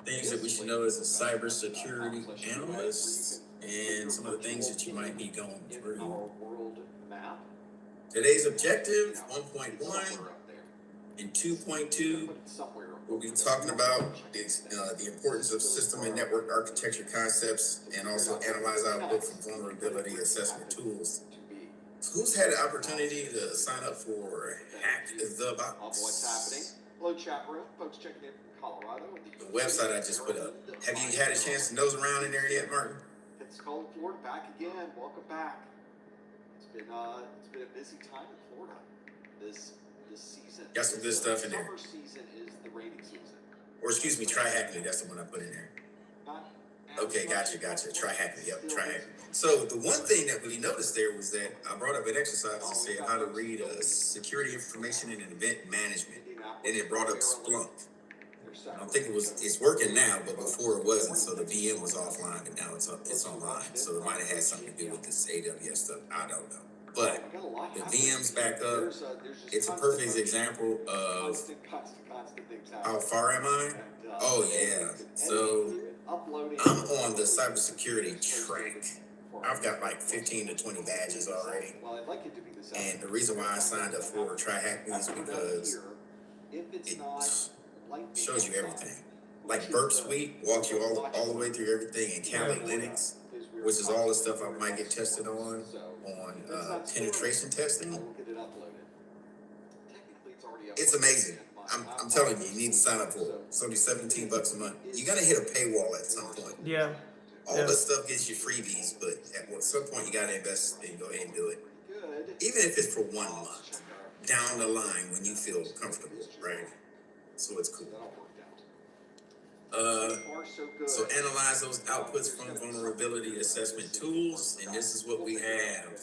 things that we should know as a cybersecurity analyst, and some of the things that you might be going through. Today's objective, 1.1 and 2.2, we'll be talking about the importance of system and network architecture concepts, and also analyze output from vulnerability assessment tools. Who's had the opportunity to sign up for Hack the Box? What's happening? Hello, chat room. Folks checking in from Colorado. The website I just put up. Have you had a chance to nose around in there yet, Martin? It's called Florida. Back again. Welcome back. It's been a busy time in Florida this season. Got some good stuff in there. Summer season is the rainy season. Or excuse me, Try Hack Me. That's the one I put in there. Okay, gotcha. Try Hack Me. Yep, Try Hack Me. So the one thing that we noticed there was that I brought up an exercise that said how to read security information and event management, and it brought up Splunk. I don't think it's working now, but before it wasn't. So the VM was offline, and now it's online. So it might have had something to do with this AWS stuff. I don't know. But the VM's back up. It's a perfect example of how far am I? Oh yeah. So I'm on the cybersecurity track. I've got like 15 to 20 badges already. And the reason why I signed up for Try Hack Me is because it shows you everything. Like Burp Suite walks you all the way through everything, and Kali Linux, which is all the stuff I might get tested on penetration testing. It's amazing. I'm telling you, you need to sign up for it. It's only $17 a month. You're gonna hit a paywall at some point. Yeah. All this stuff gets you freebies, but at some point you gotta invest and go ahead and do it. Even if it's for 1 month down the line when you feel comfortable, right? So it's cool. So analyze those outputs from vulnerability assessment tools, and this is what we have.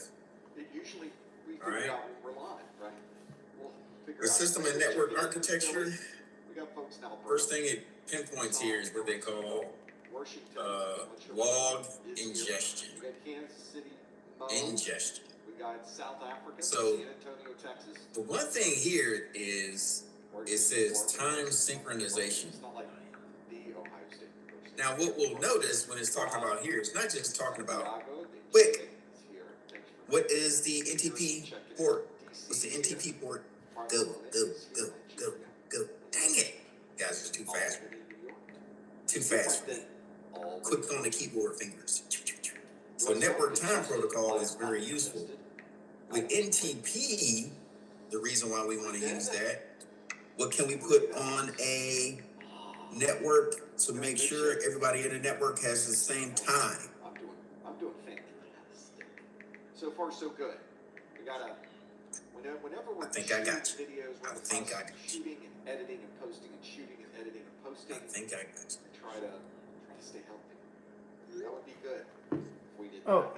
All right. The system and network architecture. First thing it pinpoints here is what they call log ingestion. So the one thing here is it says time synchronization. Now what we'll notice when it's talking about here, it's not just talking about quick. What is the NTP port? What's the NTP port? Go. Dang it. Guys, it's too fast for me. Too fast for me. Quick on the keyboard fingers. So network time protocol is very useful. With NTP, the reason why we want to use that, what can we put on a network to make sure everybody in the network has the same time? I'm doing fantastic. So far, so good. We gotta. Whenever we're videos, shooting and editing and posting and shooting and editing and posting. I think I got you. Try to stay healthy. That would be good if we did. Oh.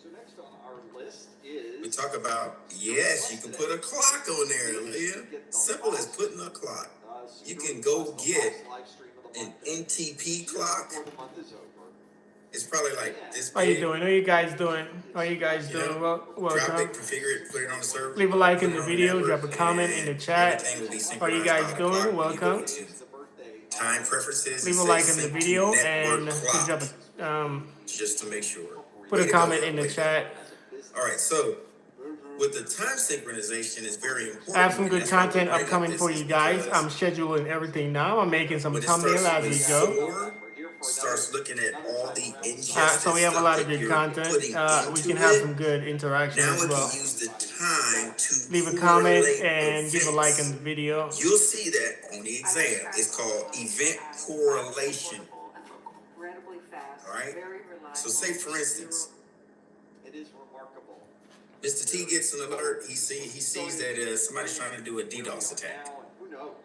So next on our list is. We talk about, yes, you can put a clock on there, Leah. Simple as putting a clock. You can go get an NTP clock. It's probably like this big. How you doing? How you guys doing? Welcome. Drop it, configure it, put it on the server. Leave a like in the video, drop a comment in the chat. How you guys doing? Welcome. Time preferences. Leave a like in the video and drop just to make sure. Put a comment in the chat. All right, so with the time synchronization, it's very important. I have some good content upcoming for you guys. I'm scheduling everything now. I'm making some thumbnails as we go. Starts looking at all the ingested so we have a lot of good content. We can have some good interaction now as well. Can use the time to leave a comment and give a like on the video. You'll see that on the exam. It's called event correlation. All right. So say for instance, it is remarkable. Mr. T gets an alert. He sees that somebody's trying to do a DDoS attack.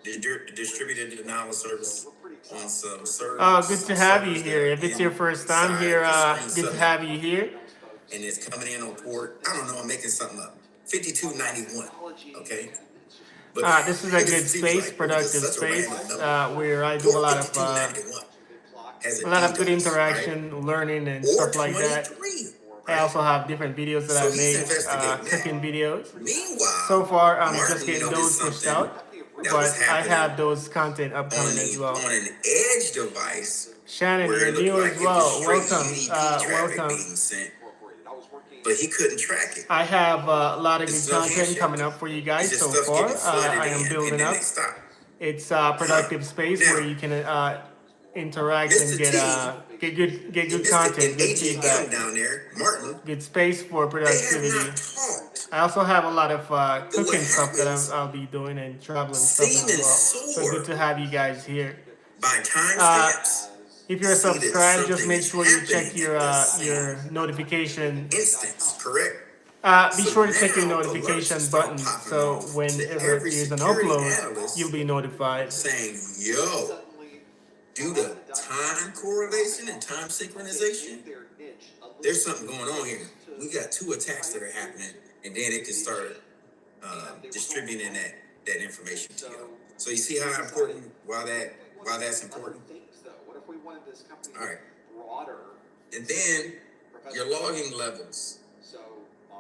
Distributed denial of service on some servers. Good to have you here. If it's your first time here, good to have you here. And it's coming in on port, I don't know, I'm making something up. 5291. Okay. But this is a good space, productive space, where I do a lot of good interaction, learning, and stuff like that. I also have different videos that I made, cooking videos. Meanwhile, so far, I'm just getting those pushed out. that was but I happening have those content upcoming as well. on an edge device Shannon, where you're it looked new like as it was well. straight Welcome. UDP traffic Welcome. being sent, but he couldn't track it. I have a lot of It's good no content handshake. coming up for you guys It's just so stuff far. getting flooded I am in, and building then up. they stop. It's a productive space Now, where you can interact and Mr. get good Mr. content, and good AGM feedback, down there, Martin, good space for they have productivity. not talked. I also have a lot of But what cooking stuff that happens, I'll be doing and traveling stuff as Siemens well. So good soar to have you guys here. by timestamps. If you're See that subscribed, just something make is sure you check happening in the same your notification. instance, correct? Be So sure to check your now notification alerts start button popping so off to whenever every there's an security upload, analyst you'll be notified. saying, yo, due to time correlation and time synchronization, there's something going on here. We got 2 attacks that are happening, and then it can start distributing that information to you. So you see how important, why that's important? All right. And then your logging levels.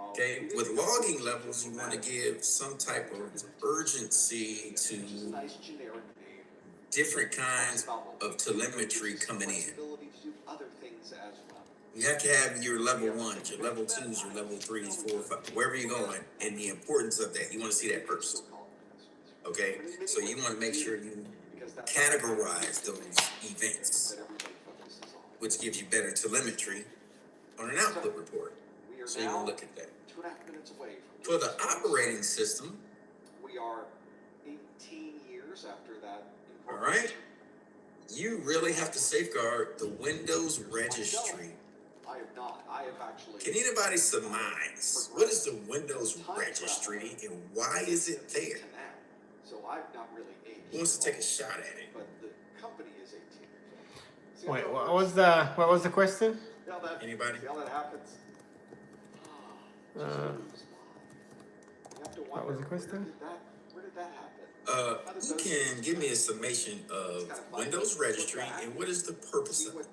Okay, with logging levels, you want to give some type of urgency to different kinds of telemetry coming in. You have to have your level 1s, your level 2s, your level 3s, 4, 5, wherever you're going, and the importance of that. You want to see that first. Okay, so you want to make sure you categorize those events, which gives you better telemetry on an output report. So you want to look at that. 2.5 minutes away from For the operating system, we are 18 years after that. All right, you really have to safeguard the Windows registry. I have not. I have actually. Can anybody surmise what is the Windows registry and why is it there? So I've not really aged. Who wants to take a shot at it? But the company is 18 years old. Wait, what was the question? See how that, Anybody? See how that happens? What was the question? Where did that happen? Who can give me a summation of Windows registry and what is the purpose of it?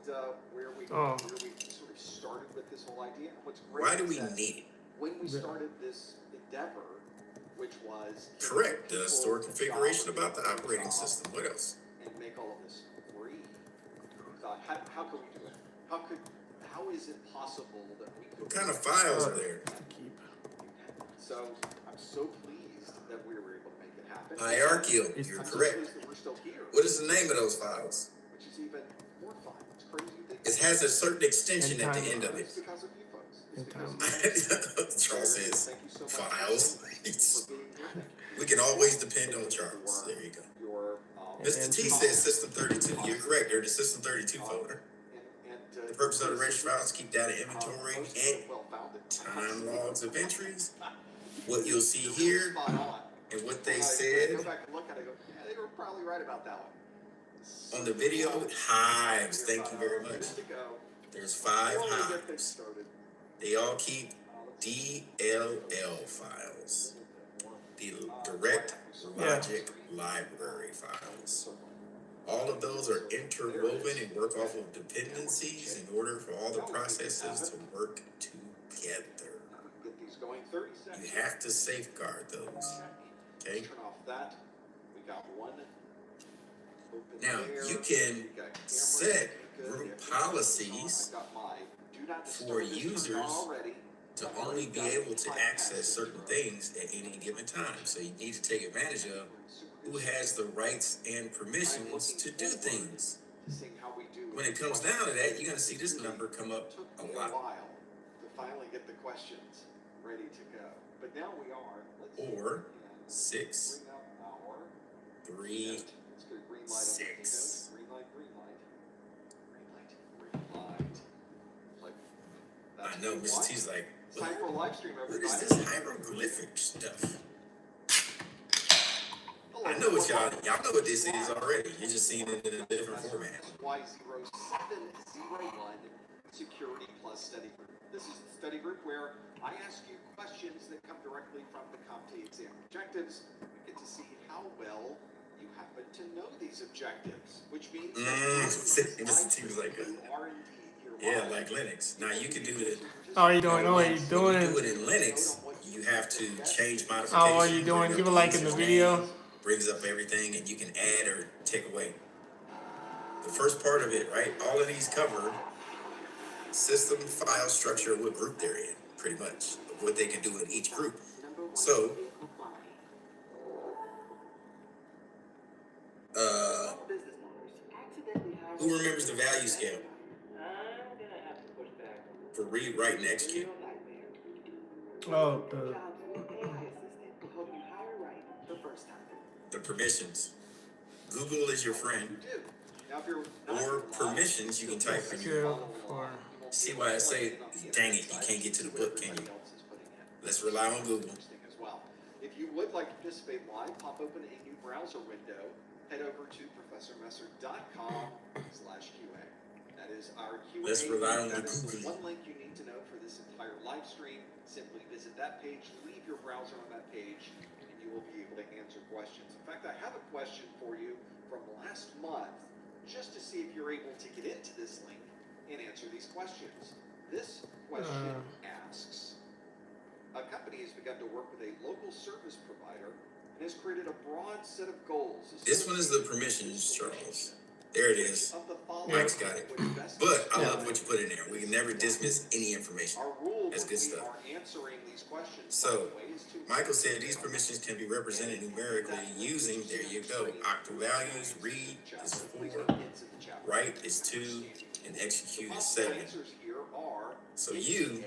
Where we Oh. sort of started with this whole idea. And what's great Why do is we that need it? when we started this endeavor, which was Correct. The store configuration about the operating system. What else? and make all of this free. We thought, how could we do it? How is it possible that we could? What kind of files are there? So I'm so pleased that we were able to make it happen. Hierarchical. It's- You're I'm so correct. pleased that we're still here. What is the name of those files? Which is even more fun. It's crazy. It has a certain extension at the end of It's it. because of you folks. It's In because Charles says thank you so much files. for being here. We can always depend on Charles. There you go. Your, Mr. T says System 32. You're correct. They're the System 32 folder. The purpose of the registry files is keep data inventory and time logs of entries. What you'll see here and what they said Go back and look at it. Go, yeah, they were probably right about that one. on the video, hives. Thank you very much. There's 5 hives. They all keep DLL files, the direct logic library files. All of those are interwoven and work off of dependencies in order for all the processes to work together. Get these going 30 seconds. You have to safeguard those. Okay? Turn off that. We got one. Open Now, there. you can We got cameras. set Good. group If policies I got my do not for disturb this turned users on already. to only be able to access certain things at any given time. So you need to take advantage of who has the rights and permissions to do things. Seeing how we do When it comes down to that, you're going to see this number come up took a me a lot. while to finally get the questions ready to go. But now we are. Let's see if Or we can 6, bring up our 3, Let's go green light on the 6. keynote. Green light, green light. Green light, green light. Like, that's I know what we Mr. want. T's like, It's time for a live stream, what everybody. is this hieroglyphic stuff? I know what y'all know what this is already. You're just seeing it in a different format. Y0701 Security Plus Study Group. This is the study group where I ask you questions that come directly from the CompTIA exam objectives. We get to see how well you happen to know these objectives, which means Mr. T was like, you are indeed yeah, like Linux. Now you can do the. How are you doing? How are you When you doing? do it in Linux, you have to change modifications. How are you doing? Give a like in the video. brings up everything, and you can add or take away. The first part of it, right? All of these cover system, file, structure, what group they're in, pretty much, of what they can do in each group. So, who remembers the value scale for read, write, and execute? Oh, the permissions. Google is your friend. Or permissions, you can type in your. See why I say, dang it, you can't get to the book, can you? Let's rely on Google. If you would like to participate live, pop open a new browser window. Head over to professormesser.com/QA. That is our QA. Let's rely on that Google. is the one link you need to know for this entire live stream. Simply visit that page, leave your browser on that page, and you will be able to answer questions. In fact, I have a question for you from last month, just to see if you're able to get into this link and answer these questions. This question asks, a company has begun to work with a local service provider and has created a broad set of goals. This one is the permissions, Charles. There it is. Mike's got it. But I love what you put in there. We can never dismiss any information. That's good stuff. So, Michael said these permissions can be represented numerically using, there you go, octal values. Read is 4, write is 2, and execute is 7. So you,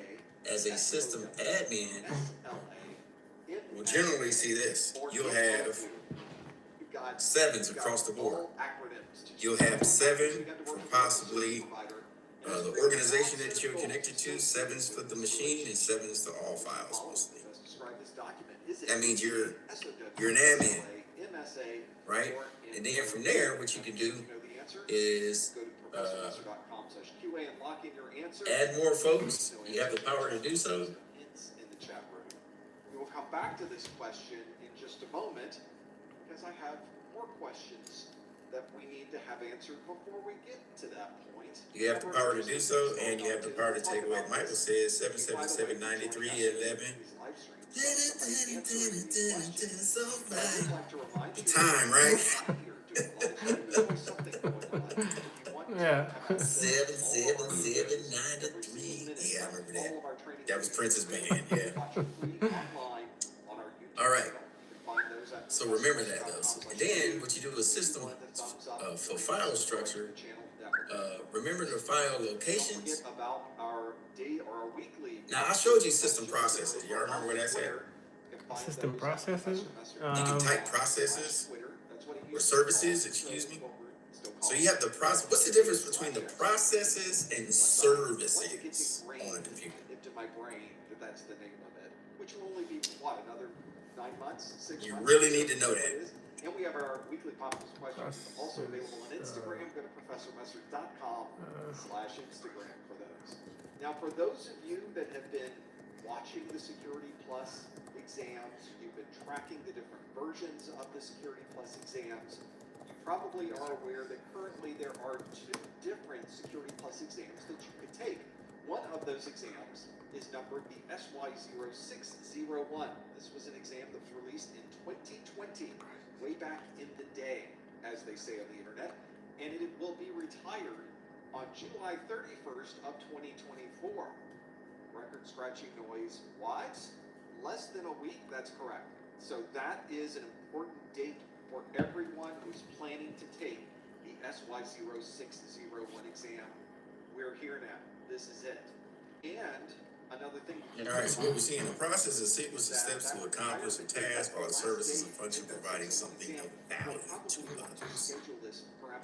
as a system admin, will generally see this. You'll have 7s across the board. You'll have 7 for possibly the organization that you're connected to, 7s for the machine, and 7s to all files mostly. That means you're an admin, right? And then from there, what you can do is add more folks. You have the power to do so. We will come back to this question in just a moment because I have more questions that we need to have answered before we get to that point. You have the power to do so, and you have the power to take away. Michael says 777-93-11. The time, right? Yeah. 777-93. Yeah, I remember that. That was Prince's band, yeah. All right. So remember that, though. And then what you do is system for file structure. Remember the file locations. Now I showed you system processes. Y'all remember where that's at? System processes. You can type processes or services. Excuse me. So you have the process. What's the difference between the processes and services on a computer? That's the name of it. Which will only be what, another 9 months, 6 months? You really need to know that. And we have our weekly pop-up questions also available on Instagram. Go to professormesser.com/Instagram for those. Now, for those of you that have been watching the Security Plus exams, you've been tracking the different versions of the Security Plus exams, you probably are aware that currently there are 2 different Security Plus exams that you could take. One of those exams is numbered the SY0601. This was an exam that was released in 2020, way back in the day, as they say on the internet, and it will be retired on July 31st of 2024. Record scratching noise wise, less than a week, that's correct. So that is an important date for everyone who's planning to take the SY0601 exam. We're here now. This is it. And another thing. All right, so what we see in the process is a sequence of steps to accomplish a task while the service is a function providing something of value to others.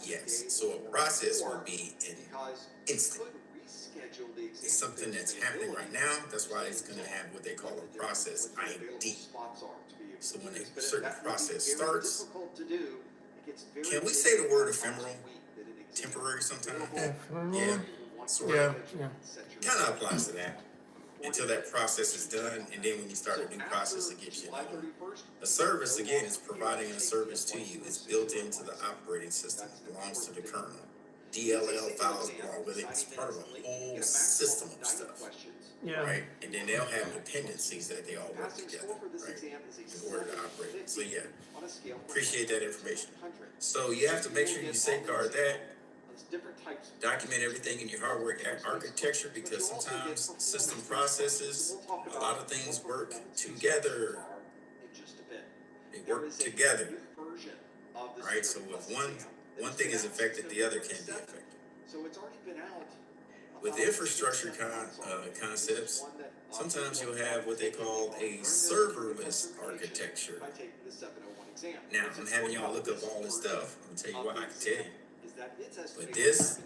Yes, so a process would be an instant. It's something that's happening right now. That's why it's going to have what they call a process ID. So when a certain process starts, can we say the word ephemeral? Temporary sometimes? Yeah. Sort of. Yeah. Kind of applies to that until that process is done, and then when you start a new process, it gives you another. A service, again, is providing a service to you. It's built into the operating system. It belongs to the kernel. DLL files along with it. It's part of a whole system of stuff. Yeah. Right? And then they'll have dependencies that they all work together, right? In order to operate. So yeah, appreciate that information. So you have to make sure you safeguard that. Document everything in your hardware architecture, because sometimes system processes, a lot of things work together. They work together. Right? So if one thing is affected, the other can be affected. So it's already been out. With infrastructure concepts, sometimes you'll have what they call a serverless architecture. Now, I'm having y'all look up all this stuff. I'm gonna tell you what I can tell you. But this,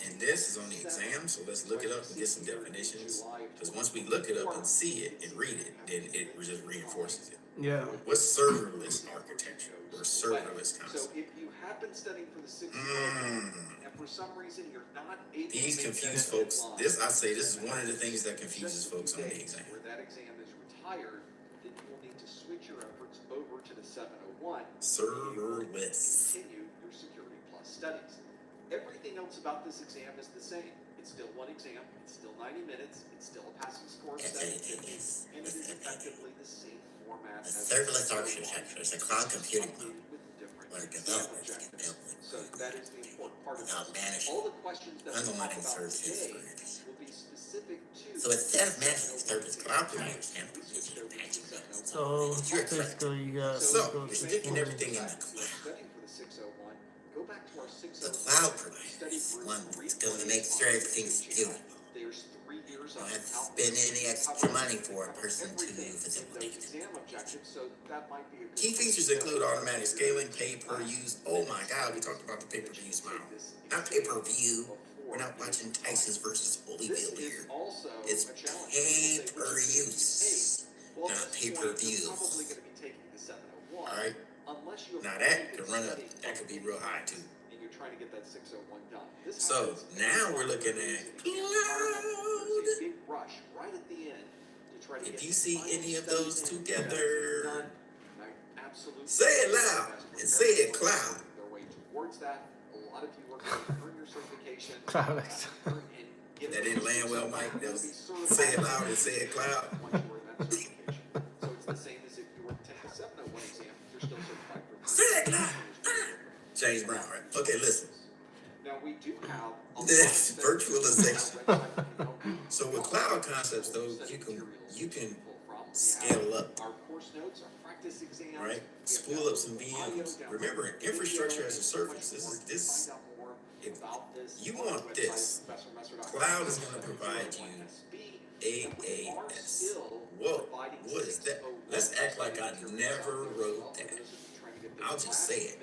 and this is on the exam, so let's look it up and get some definitions. Because once we look it up and see it and read it, then it just reinforces it. Yeah. What's serverless architecture or serverless concept? So if you have been studying for the 6 and for some reason you're not able These to confuse folks. This is one of the things that confuses folks on the exam. Where that exam is retired, then you will need to switch your efforts over to the 701. Serverless. Continue your Security Plus studies. Everything else about this exam is the same. It's still one exam. It's still 90 minutes. It's still a passing score of 750, and it is effectively the same format. The serverless architecture is a cloud computing model where developers can build So that is the important part of without this. managing All the questions that we talk underlying about services today for users. will be specific to. So instead of managing service cloud providers and using and patching builds, So basically, you got So we're sticking everything in the cloud. Studying for the 601, go back to our 601. the cloud provider is one that's going to make sure everything's beautiful. There's 3 years Don't of have to spend any extra money for a person to facilitate it. exam objectives, so that might be a good Key features include automatic scaling, pay per use. Oh my God, we talked about the pay per use model. Not pay per view. We're not watching Tyson's versus Holyfield here. also It's a challenge. pay per use, Well, not at this pay point, per you're view. probably going to be taking the 701. All right. Unless you have Now that could run up. That could be real high too. and you're trying to get that 601 done. This So happens now we're looking at cloud. There's a big rush right at the end to try to If get you the see final any of studies those in, together, done, right? Absolutely. say it loud and say it cloud. Their way towards that. A lot of you are going to earn your certification. Cloud. That didn't land well, Mike. That was, say it loud and say it cloud. Once you earn that certification. So it's the same as if you were to take the 701 exam, you're still certified for Say it loud. James Brown, right? Okay, listen. Now we do have a This lot of virtualization. things. So with cloud concepts, though, you can scale up, Our course notes, our practice exams, right? Spool up some VMs. Remember, infrastructure as a service. This. If you want this, cloud is going to provide you AAS. Whoa, what is that? Let's act like I never wrote that. I'll just say it.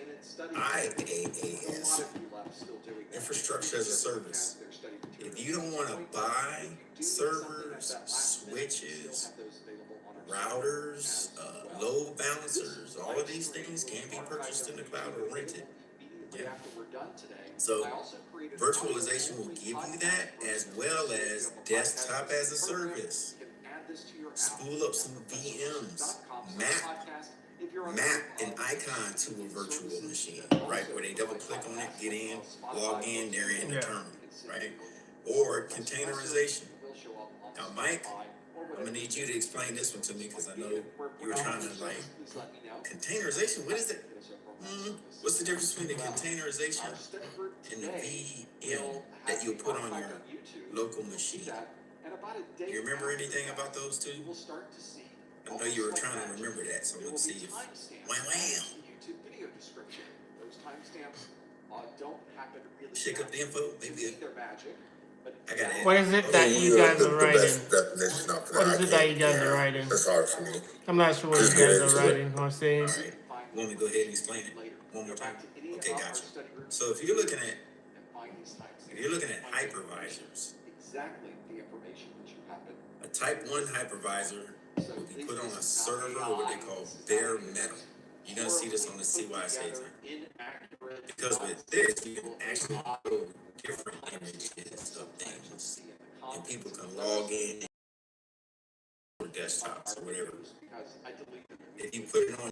IaaS, infrastructure as a service. If you don't want to buy servers, switches, routers, load balancers, all of these things can be purchased in the cloud or rented. Yeah. So virtualization will give you that, as well as desktop as a service. Spool up some VMs, map an icon to a virtual machine, right? Where they double click on it, get in, log in, they're in the terminal, right? Or containerization. Now, Mike, I'm gonna need you to explain this one to me, because I know you were trying to like containerization. What is it? What's the difference between the containerization and the VM that you'll put on your local machine? You remember anything about those two? I know you were trying to remember that, so let's see if. Wow. YouTube video description. Those timestamps don't happen really. Shake up the info, maybe. They're magic. I got it. What is it that you guys are writing? What is it that you guys are writing? That's hard for me. I'm not sure what you guys are writing or saying. All right. Want me to go ahead and explain it one more time? Okay, gotcha. So if you're looking at hypervisors, exactly the information that you happen. a type 1 hypervisor will be put on a server, or what they call bare metal. You're gonna see this on the CYSA time. Because with this, you can actually upload different images of things, and people can log in or desktops or whatever. If you put it on,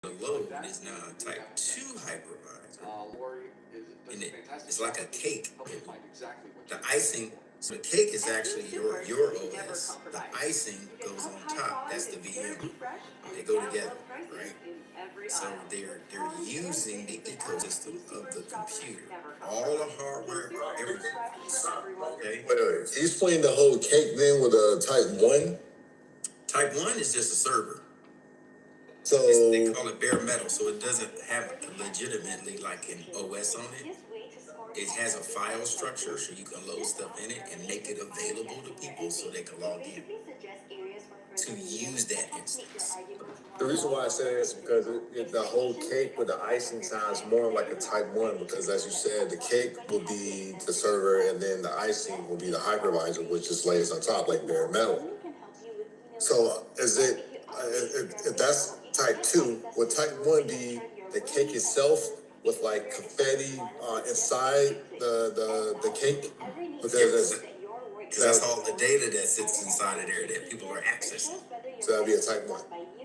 the load is now a type 2 hypervisor. And it's like a cake. The icing, so the cake is actually your OS. The icing goes on top. That's the VM. They go together, right? So they're using the ecosystem of the computer, all the hardware, everything. Okay. Wait. Can you explain the whole cake then with a type 1? Type 1 is just a server. So They call it bare metal, so it doesn't have legitimately like an OS on it. It has a file structure, so you can load stuff in it and make it available to people so they can log in to use that instance. the reason why I say that is because the whole cake with the icing sounds more like a type 1 because, as you said, the cake will be the server and then the icing will be the hypervisor, which just lays on top like bare metal. So is it, if that's type 2, would type 1 be the cake itself with like confetti inside the cake? Because that's all the data that sits inside of there that people are accessing. so that'd be a type 1.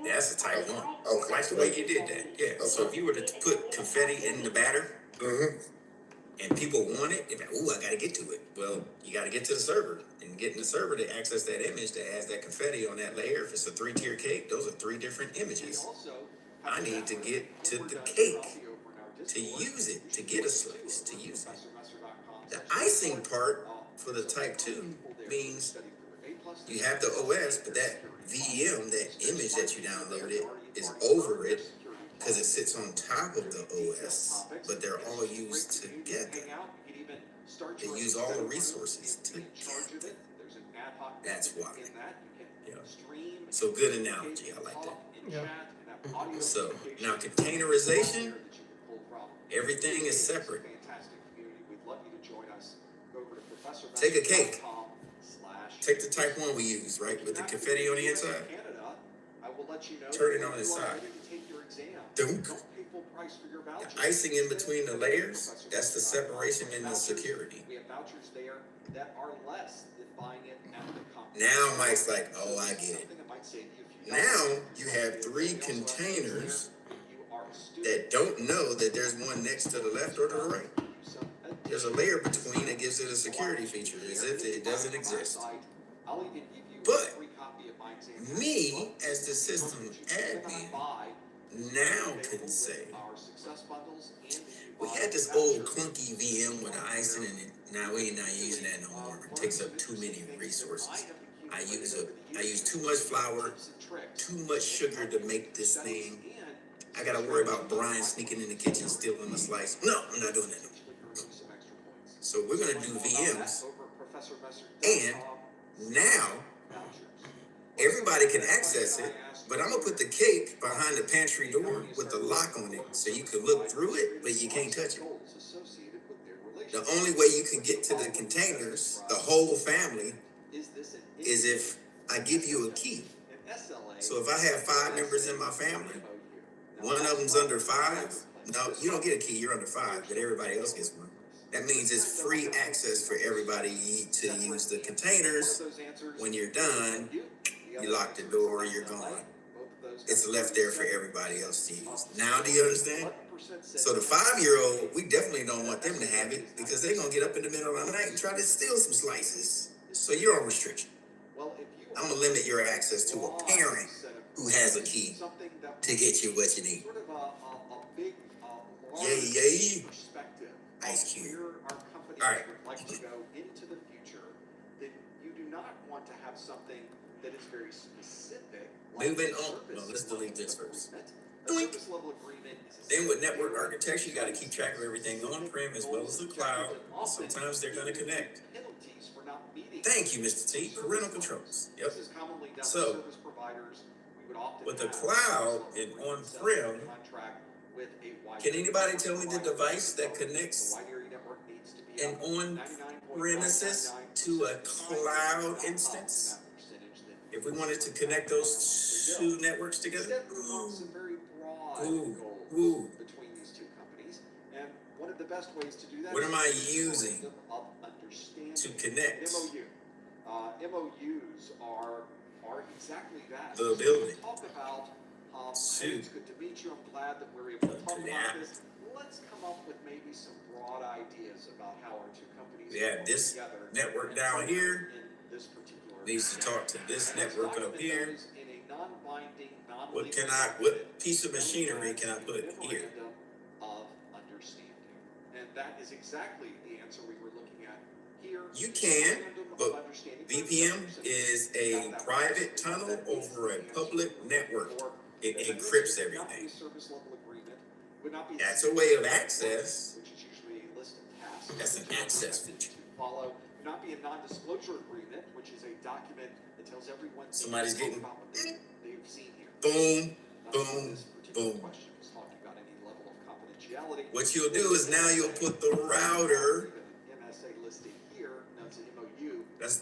That's a type 1. Okay. Like the way you did that. Yeah. Okay. So if you were to put confetti in the batter, and people want it, they're like, ooh, I gotta get to it. Well, you gotta get to the server. And getting the server to access that image that has that confetti on that layer, if it's a 3-tier cake, those are 3 different images. I need to get to the cake to use it, to get a slice, to use it. The icing part for the type 2 means you have the OS, but that VM, that image that you downloaded, is over it because it sits on top of the OS, but they're all used together. They use all the resources together. That's why. Yeah. So good analogy. I like that. Yeah. So now containerization, everything is separate. Take a cake. Take the type 1 we use, right? With the confetti on the inside. Turn it on its side. Dunk. The icing in between the layers, that's the separation and the security. Now Mike's like, oh, I get it. Now you have 3 containers that don't know that there's one next to the left or to the right. There's a layer between that gives it a security feature as if it doesn't exist. But me, as the system admin, now can say, we had this old clunky VM with the icing in it. Now we're not using that no more. It takes up too many resources. I use too much flour, too much sugar to make this thing. I gotta worry about Brian sneaking in the kitchen stealing a slice. No, I'm not doing that no more. So we're gonna do VMs, and now everybody can access it, but I'm gonna put the cake behind the pantry door with the lock on it so you can look through it, but you can't touch it. The only way you can get to the containers, the whole family, is if I give you a key. So if I have 5 members in my family, one of them's under 5, no, you don't get a key, you're under 5, but everybody else gets one. That means it's free access for everybody to use the containers. When you're done, you lock the door, you're gone. It's left there for everybody else to use. Now do you understand? So the 5-year-old, we definitely don't want them to have it because they're going to get up in the middle of the night and try to steal some slices. So you're on restriction. I'm going to limit your access to a parent who has a key to get you what you need. Yay. Ice Cube. All right. Like to go into the future, then you do not want to have something that is very specific. Moving on. Well, let's delete this first. Then with network architecture, you got to keep track of everything on-prem as well as the cloud. Sometimes they're going to connect. Thank you, Mr. T. Parental controls. Yep. So, with the cloud and on-prem, can anybody tell me the device that connects an on-premises to a cloud instance? If we wanted to connect those 2 networks together? Ooh. Between these 2 companies, and one of the best ways to do that. What am I using to connect? MOUs are exactly that. The building. Talk about Shoot. it's good to meet you. I'm glad that we're able to talk about this. Let's come up with maybe ideas about how our two companies We have this together network down here. in this particular Needs to talk to this And let's network up document here. those in a non-binding, What piece of machinery can I put here? memorandum of understanding. And that is exactly the answer we were looking at here. You can, Memorandum of but understanding. VPN is a private tunnel over a public network. It encrypts everything. Service level agreement would not be. That's a way of access. Which is usually a list of tasks. That's an access feature. Follow. Would not be a non-disclosure agreement, which is a document that tells everyone. Somebody's getting about what they've seen here. boom, Not boom, this particular boom. question is talking about any level of confidentiality. What you'll do is now you'll put the router. MSA listed here. Now it's an MOU. Let's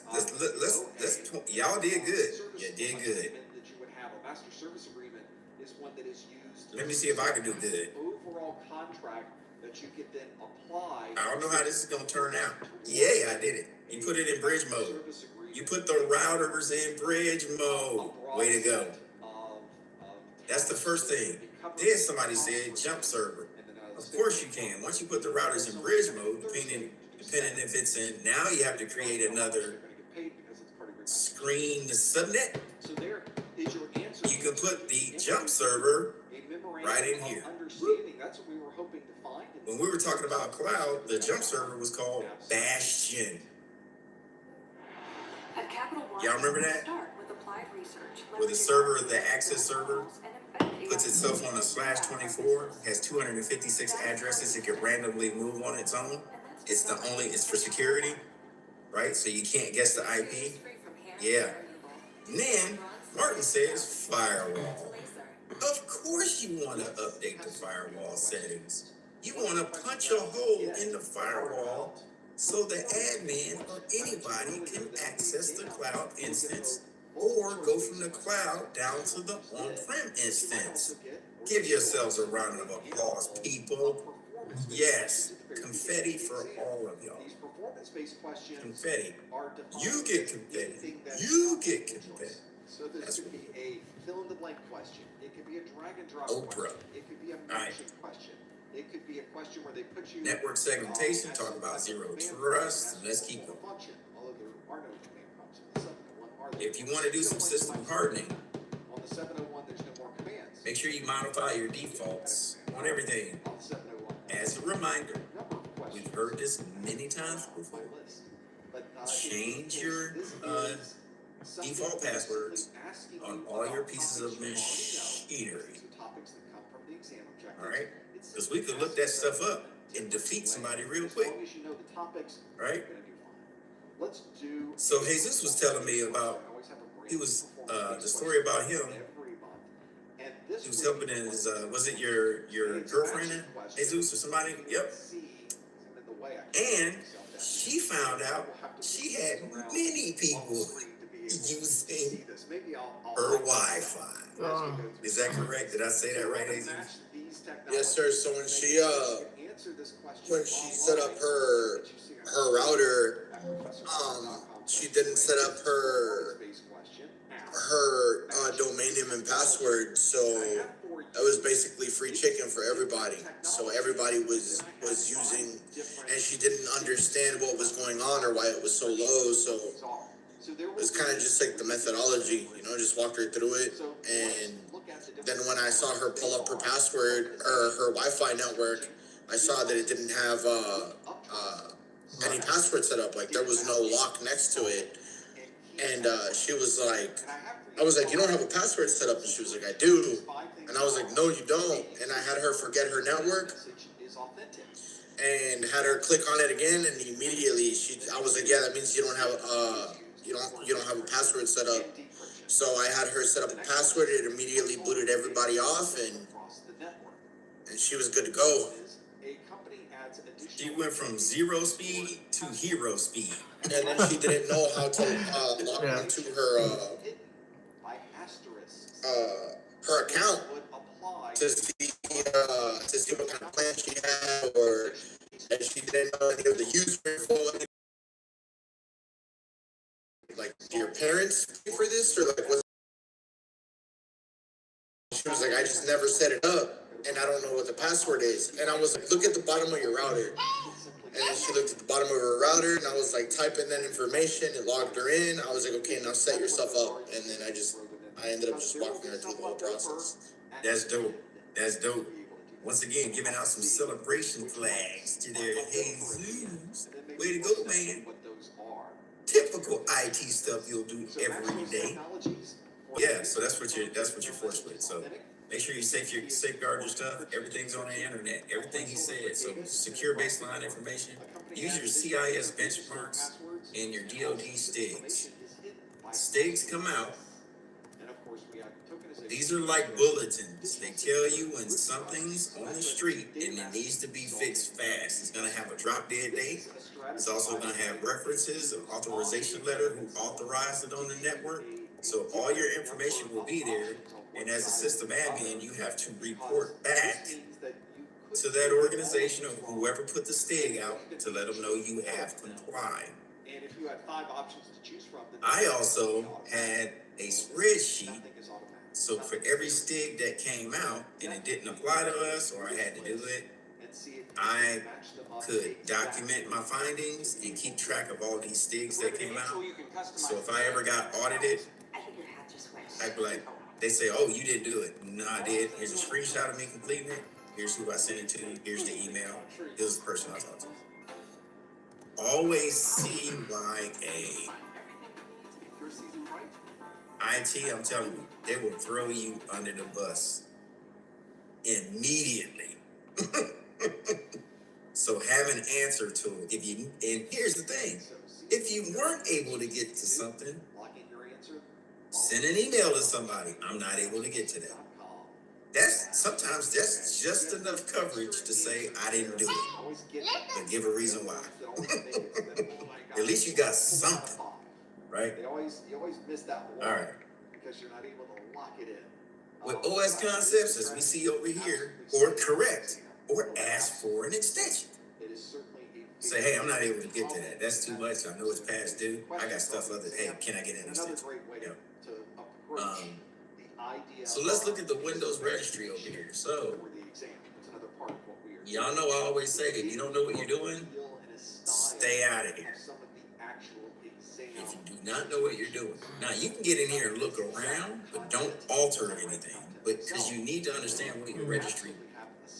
y'all did good. You did good. That you would have a master service agreement is one that is used. Let me see if I can do good. Overall contract that you could then apply. I don't know how this is gonna turn out. Yeah, I did it. You put it in bridge mode. You put the routers in bridge mode. Way to go. That's the first thing. Then somebody said jump server. Of course you can. Once you put the routers in bridge mode, depending if it's in, now you have to create another screen subnet. So there is your answer. You can put the jump server right in here. That's what we were hoping to find. When we were talking about cloud, the jump server was called Bastion. At Capital One, Y'all remember that? Start with applied research. Where the server, the access server, puts itself on a /24, has 256 addresses it can randomly move on its own. It's for security, right? So you can't guess the IP. Yeah. And then Martin says firewall. Of course you want to update the firewall settings. You want to punch a hole in the firewall so the admin or anybody can access the cloud instance or go from the cloud down to the on-prem instance. Give yourselves a round of applause, people. Yes, confetti for all of y'all. These performance-based questions Confetti. are defined You get as confetti. anything that You is get choice. confetti. So this That's could be a fill-in-the-blank question. It could be a drag-and-drop Oprah. question. It could be a right. matching question. It could be a question where they put you Network segmentation, talk about zero trust. Let's keep going. Function, although there are no command prompts on the 701. Are there? If you want to do some system hardening, On the 701, there's no more commands. make sure you modify your defaults on everything. On the 701. As a reminder, Number of questions. we've heard this many times My before. list. But, Change your, this is something default that is passwords simply asking on you all your about pieces topics of you already know. machinery. These are topics that come from the exam objectives. All right? It's Because we could look that stuff up and defeat somebody real quick. As long as you know the topics, Right? you're gonna do fine. Let's do. So Jesus was telling me about, he was, the story about him. Every month. And this He was week, helping his, was it your girlfriend, Jesus or somebody? Yep. And she found out she had many people using her Wi-Fi. Is that correct? Did I say that right, Jesus? Yes, sir. So when she set up her router, she didn't set up her domain name and password, so it was basically free chicken for everybody. So everybody was using, and she didn't understand what was going on or why it was so low. So it was kind of just like the methodology, just walked her through it. And then when I saw her pull up her password or her Wi-Fi network, I saw that it didn't have any password set up. Like there was no lock next to it. And she was like, I was like, you don't have a password set up? And she was like, I do. And I was like, no, you don't. And I had her forget her network and had her click on it again. And immediately I was like, yeah, that means you don't have a password set up. So I had her set up a password. It immediately booted everybody off, and she was good to go. She went from 0 speed to hero speed. And then she didn't know how to log into her account to see what kind of plan she had, and she didn't know any of the user info. Like, do your parents pay for this, or like what? She was like, I just never set it up, and I don't know what the password is. And I was like, look at the bottom of your router. And then she looked at the bottom of her router, and I was like typing that information. It logged her in. I was like, okay, now set yourself up. And then I ended up just walking her through the whole process. That's dope. That's dope. Once again, giving out some celebration flags to their Jesus. Way to go, man. Typical IT stuff you'll do every day. Yeah, so that's what you're forced with. So make sure you safeguard your stuff. Everything's on the internet. Everything he said. So secure baseline information. Use your CIS benchmarks and your DoD STIGs. STIGs come out. These are like bulletins. They tell you when something's on the street and it needs to be fixed fast. It's going to have a drop dead date. It's also going to have references, an authorization letter, who authorized it on the network. So all your information will be there. And as a system admin, you have to report back to that organization or whoever put the STIG out to let them know you have complied. And if you had 5 options to choose from, I also had a spreadsheet. So for every STIG that came out and it didn't apply to us or I had to do it, I could document my findings and keep track of all these STIGs that came out. So if I ever got audited, I'd be like, they say, oh, you didn't do it. No, I did. Here's a screenshot of me completing it. Here's who I sent it to. Here's the email. Here's the person I talked to. Always CYA. IT, I'm telling you, they will throw you under the bus immediately. So have an answer to it. And here's the thing, if you weren't able to get to something, send an email to somebody. I'm not able to get to that. Sometimes that's just enough coverage to say I didn't do it, but give a reason why. At least you got something, right? You always miss that one. All right. Because you're not able to lock it in. With OS concepts, as we see over here, or correct, or ask for an extension. Say, hey, I'm not able to get to that. That's too much. I know it's past due. I got stuff other. Hey, can I get an extension? Yeah. So let's look at the Windows registry over here. So y'all know I always say, if you don't know what you're doing, stay out of here. If you do not know what you're doing, now you can get in here and look around, but don't alter anything. But because you need to understand what your registry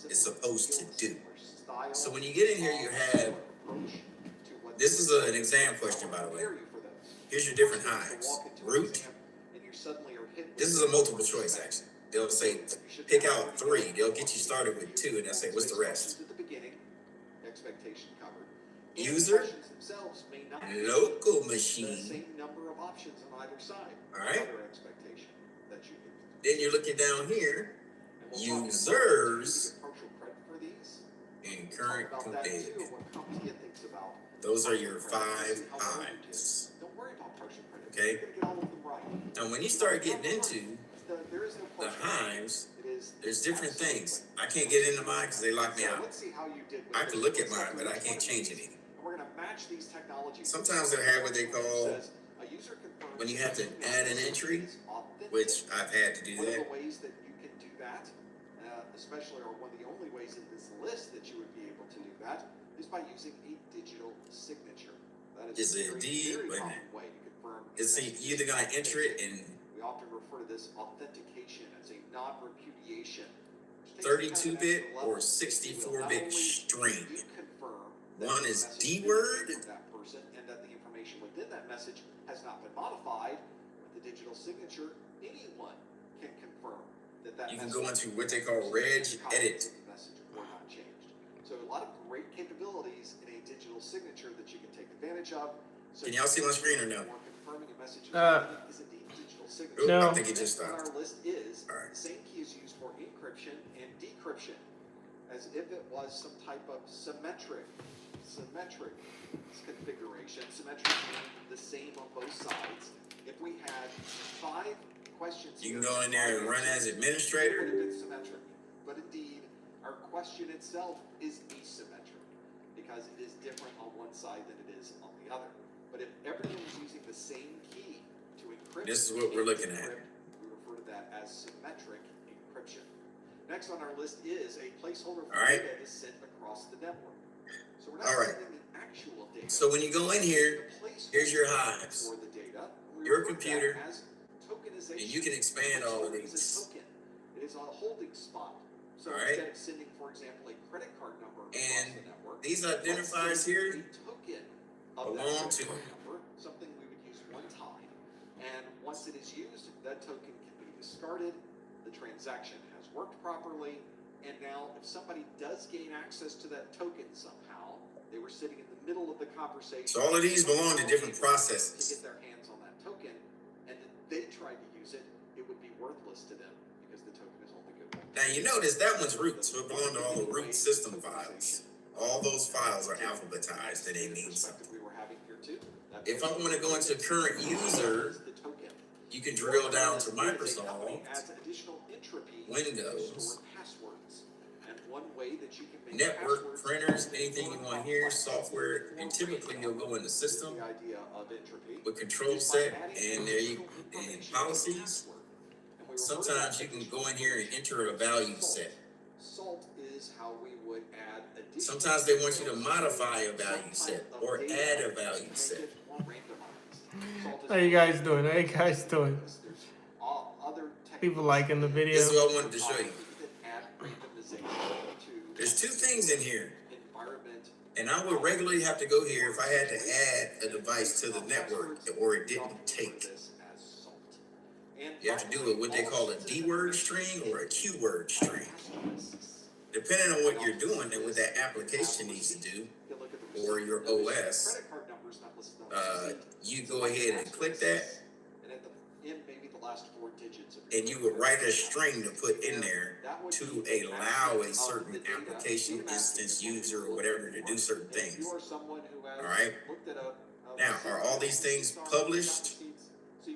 is supposed to do. So when you get in here, you have, this is an exam question, by the way. Here's your different hives. Root. This is a multiple choice, actually. They'll say, pick out 3. They'll get you started with 2, and they'll say, what's the rest? User, local machine. All right. Then you're looking down here, users, and current config. Those are your 5 hives. Okay. Now, when you start getting into the hives, there's different things. I can't get into mine because they lock me out. I can look at mine, but I can't change anything. Sometimes they have what they call, when you have to add an entry, which I've had to do that. One of the ways that you can do that, especially, or one of the only ways in this list that you would be able to do that, is by using a digital signature. That is a very common way to confirm. It's you're either going to enter it in. We often refer to this authentication as a non-repudiation. 32-bit or 64-bit string. One is D-word. That person and that the information within that message has not been modified. With the digital signature, anyone can confirm that you can go into what they call reg edit. Message or not changed. So a lot of great capabilities in a digital signature that you can take advantage of. So can y'all see my screen or no? Confirming a message is indeed digital signature. No. I think it just stopped. On our list is the same key is used for encryption and decryption, as if it was some type of symmetric configuration. Symmetric meaning the same on both sides. If we had 5 questions, you can go in there and run as administrator. It would have been symmetric, but indeed, our question itself is asymmetric because it is different on one side than it is on the other. But if everything is using the same key to encrypt, this is what we're looking at. We refer to that as symmetric encryption. Next on our list is a placeholder for data that is sent across the network. So we're not All right. sending the actual data. So when you go in here, The placeholder here's your hives. for the data. We Your refer to that computer, as tokenization. and you can expand all of Placeholder is a these. token. It is a holding spot. So All right. instead of sending, for example, a credit card number across And the network, these let's identifiers send here a token of that belong credit to card number, something we would use one time. And once it is used, that token can be discarded. The transaction has worked properly. And now if somebody does gain access to that token somehow, they were sitting in the middle of the conversation. So all of these belong to different To processes. get their hands on that token, and if they tried to use it, it would be worthless to them because the token is only good. Now you notice that one's root, so it belongs to all the root system files. All those files are alphabetized and they mean something. We were having here too. If I want to go into current user, you can drill down to Microsoft, Windows, and one way that you can make network, printers, anything you want here, software, and typically you'll go into system the idea of entropy with control set, and there you and policies. Sometimes you can go in here and enter a value set. Salt is how we would add additional. Sometimes they want you to modify a value set or add a value set. How you guys doing? How you guys doing? People liking the video. This is what I wanted to show you. There's two things in here, and I would regularly have to go here if I had to add a device to the network or it didn't take. You have to do it what they call a D-word string or a Q-word string. Depending on what you're doing and what that application needs to do, or your OS, you go ahead and click that, and you would write a string to put in there to allow a certain application, instance, user, or whatever to do certain things. All right. Now, are all these things published?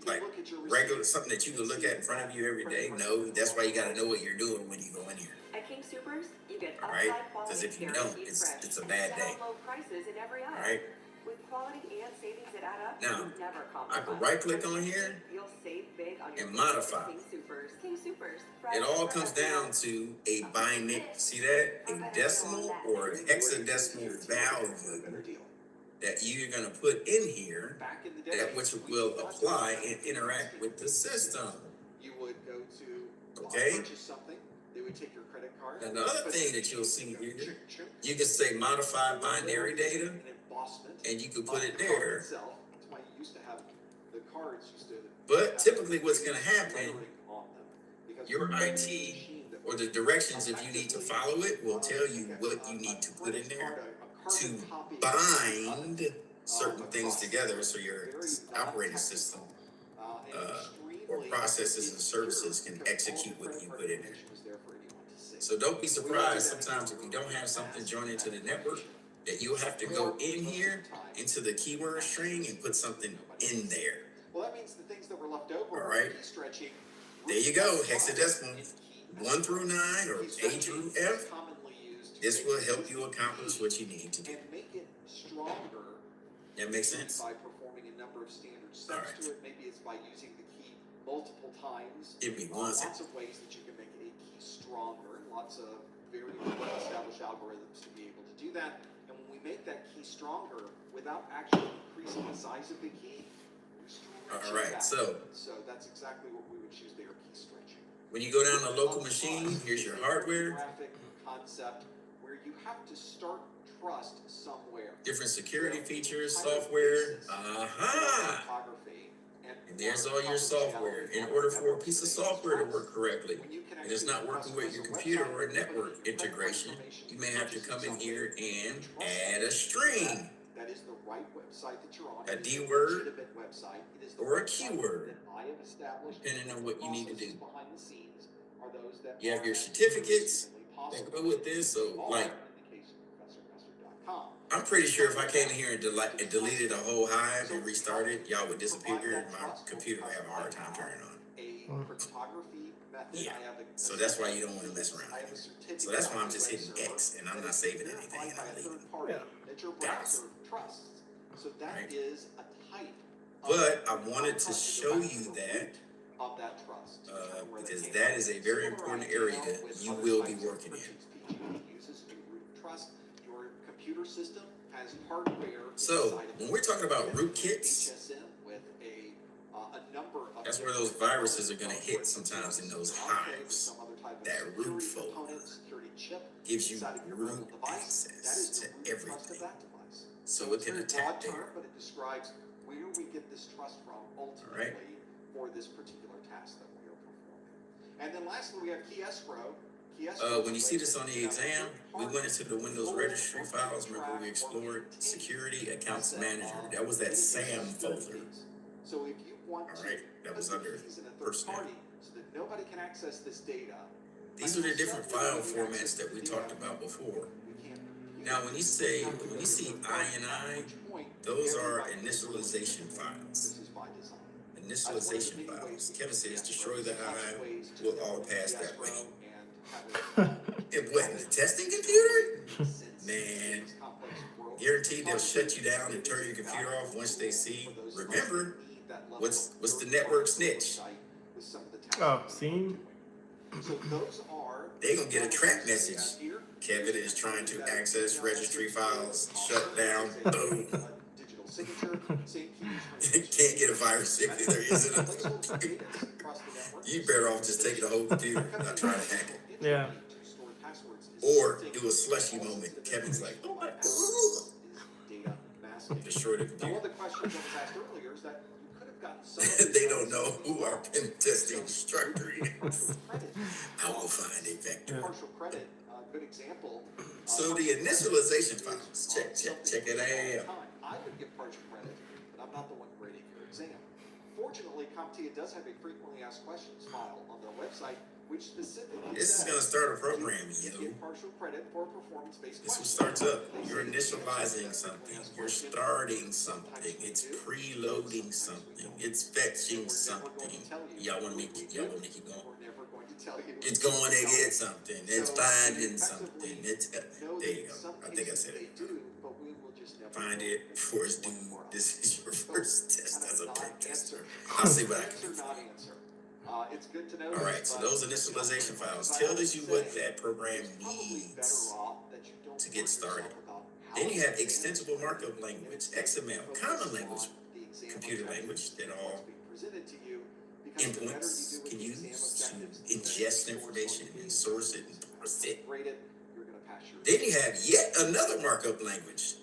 Like regular, something that you can look at in front of you every day? No, that's why you got to know what you're doing when you go in here. At King Supers, you get All right, upside because quality, if you guaranteed don't, fresh, it's a bad day. down low prices in every aisle. All right. With quality and savings that add up, Now, you never I compromise. can right click on here You'll save big on your and modify. King Supers. King Supers. It all comes down to a binary. See that? A decimal or a hexadecimal value that you're going to put in here, that which will apply and interact with the system. You would go to Okay? purchase something. They would take your credit card. And the other thing that you'll see here, you can say modify binary data, and you can put it there. That's why you used to have the cards used to. But typically what's going to happen, your IT or the directions, if you need to follow it, will tell you what you need to put in there to bind certain things together so your operating system or processes and services can execute what you put in there. So don't be surprised sometimes if you don't have something joined into the network that you'll have to go in here into the keyword string and put something in there. Well, that means the things that were left over. All right. Stretching. There you go, hexadecimal 1 through 9 or A through F. This will help you accomplish what you need to do. And make it stronger. That makes sense? By performing a number of standard steps All right. to it. Maybe it's by using the key multiple times. Give me one second. Lots of ways that you can make a key stronger. Lots of very well-established algorithms to be able to do that. And when we make that key stronger without actually increasing the size of the key, we stretch All right, that. so that's exactly what we would choose there, key stretching. when you go down to local machine, here's your hardware, Graphic concept where you have to start trust somewhere. different security features, software. Aha! And there's all your software. In order for a piece of software to work correctly, and it's not working with your computer or a network integration, you may have to come in here and add a string, That is the right website that you're on. a D word, website. It is or a keyword, I have established depending on what you need to do. behind the scenes are those that You have your certificates that go with this, so like, I'm pretty sure if I came in here and deleted a whole hive and restarted, y'all would disappear and my computer would have a hard time turning on. Yeah, so that's why you don't want to mess around. So that's why I'm just hitting X and I'm not saving anything and I'm leaving. That your browser trusts. So that is a type. But I wanted to show you that Of that trust. because that is a very important area that you will be working in. Uses a root of trust. Your computer computer system has hardware. So when we're talking about rootkits, With a number of that's where those viruses are going to hit sometimes in those hives. That root folder gives you root access to everything. So it can attack there. But it describes where we get this trust from ultimately for this particular task that we are performing. And then lastly, we have key escrow. When you see this on the exam, we went into the Windows registry files. Remember, we explored Security Accounts Manager. That was that SAM folder. So if you want that was under personnel. so that nobody can access this data. These are the different file formats that we talked about before. Now, when you see INI, those are initialization files. Initialization files. Kevin says, destroy the hive. We'll all pass that way. And what, in the testing computer? Man, guaranteed they'll shut you down and turn your computer off once they see. Remember, what's the network snitch? Oh, see? They're going to get a trap message. Kevin is trying to access registry files. Shut down. Boom. Can't get a virus if there isn't a. You better off just taking the whole computer, not trying to hack it. Yeah. Or do a slushy moment. Kevin's like, oh my God. Destroy the computer. One of the questions that was asked earlier is that you could have gotten some. They don't know who our pen testing instructor is. I will find a vector. Partial credit, good example. So the initialization files, check it out. I would give partial credit, but I'm not the one grading your exam. Fortunately, CompTIA does have a frequently asked questions file on their website, which specifically This is going to start a program, yo. give partial credit for performance-based This questions. one starts up. You're initializing something. You're starting something. It's preloading something. It's fetching something. Y'all want me to keep going? We're never going to tell you. It's going to get something. It's finding something. It's there you go. I think I said it. Find it before it's due. This is your first test as a pen tester. I'll see what I can do for you. It's good to know. All right, so those initialization files tells you what that program needs to get started. Then you have extensible markup language, XML, common language, computer language that all endpoints can use to ingest information and source it and parse it. Then you have yet another markup language.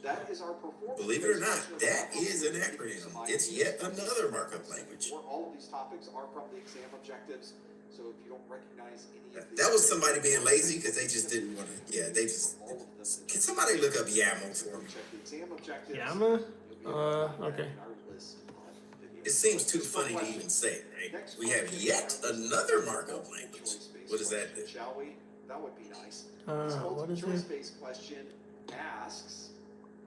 Believe it or not, that is an acronym. It's yet another markup language. All of these topics are from the exam objectives, so if you don't recognize any of these, that was somebody being lazy because they just didn't want to. Yeah, they just. Can somebody look up YAML for me? YAML? Okay. It seems too funny to even say, right? We have yet another markup language. What does that do? Shall we? That would be nice. What is it? Based question asks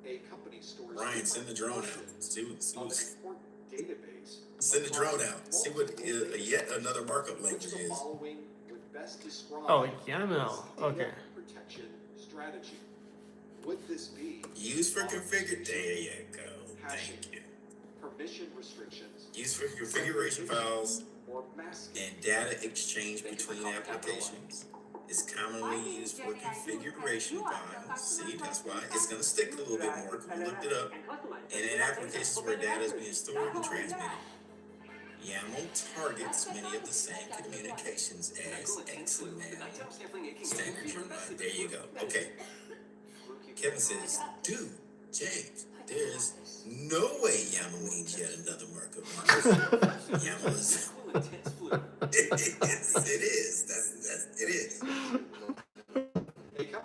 a company stores. Ryan, send the drone out. See what Database. Send the drone out. See what yet another markup language is. Oh, YAML. Okay. Protection strategy. Would this be Used for configure? There you go. Thank you. Permission restrictions Used for configuration files or masking? and data exchange between applications. Is commonly used for configuration files. See, that's why it's going to stick a little bit more. We looked it up. And in applications where data is being stored and transmitted. YAML targets many of the same communications as XML standard. There you go. Okay. Kevin says, dude, James, there's no way YAML means yet another markup language. YAML is. It is. It is.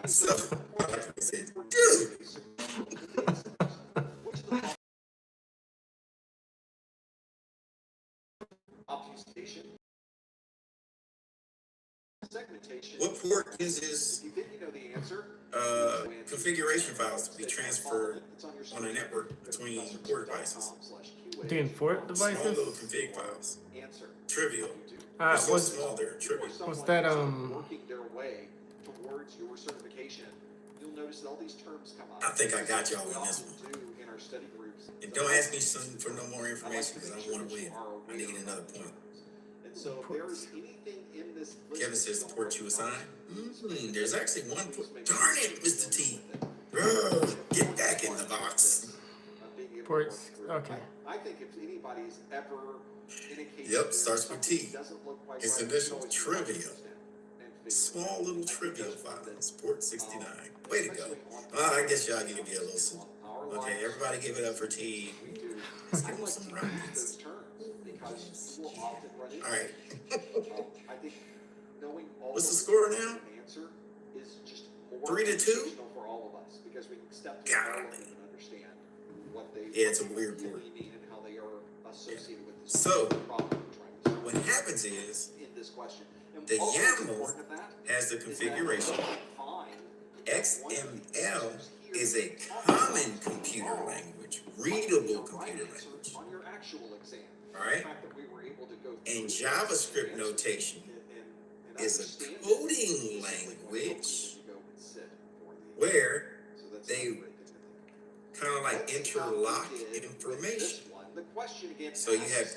So, I said, dude. Obfuscation. Segmentation. What port uses You think you know the answer? configuration files to be transferred on a network between port devices? Between port Small devices? little config files. Answer. Trivial. They're so What's small, they're trivial. what's that, Working their way towards your certification, you'll notice that all these terms come up. I think I got y'all on this one. Do in our study groups. And don't ask me for no more information because I want to win. I need another point. And so if there is anything in this list Kevin says the port you assign. There's actually one port. Darn it, Mr. T. Get back in the box. Ports. Okay. I think if anybody's ever in a case Yep, starts with T. doesn't look quite It's right, initial always trivia. and figure Small it little out. trivia files. Port 69. Way to go. Well, I guess y'all give me a little some. Okay, everybody give it up for T. Let's give him some rockets. Because you will often run into All right. I think knowing all What's the of score now? the answer is just more 3-2? educational for all of us because we can step to Golly. and understand what they Yeah, it's a weird really port. mean and how they are associated with this So, problem we're trying to solve what happens is in this question. And the also what's YAML important of that has the is that configuration. you can find XML is a common computer language, readable computer language. on your actual exam. All right? The fact that we were able to go And through JavaScript and notation and is understand a coding language go and sit for the where so that's they another great thing to think. kind of like Let's see how we interlock did with information. this one. The question again So you have asks,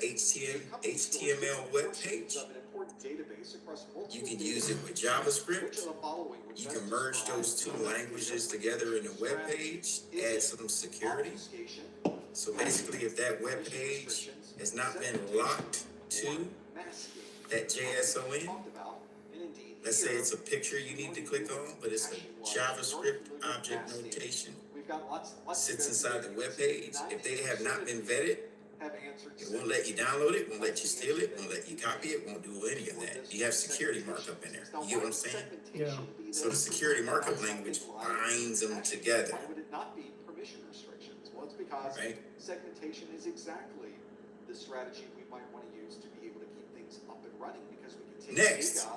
HTML web page. of an important database across multiple You can use it with Which JavaScript. of the following would You best can merge describe those two the languages together in a web page, add some security. obfuscation, So basically, if that web page has not been locked to masking that JSON, talked about, and indeed let's say here, it's a picture you need to click on, but it's a JavaScript object notation, we've got lots sits inside the web page. If they have not been vetted, have answered it won't let you download it, won't let you steal it, won't let you copy it, won't do any of that. You have security markup in there. You get what I'm saying? Yeah. So the security markup language binds them together, Why would it not be permission restrictions? Well, it's because right? segmentation is exactly the strategy we might want to use to be able to keep things up and running because we can take Next, data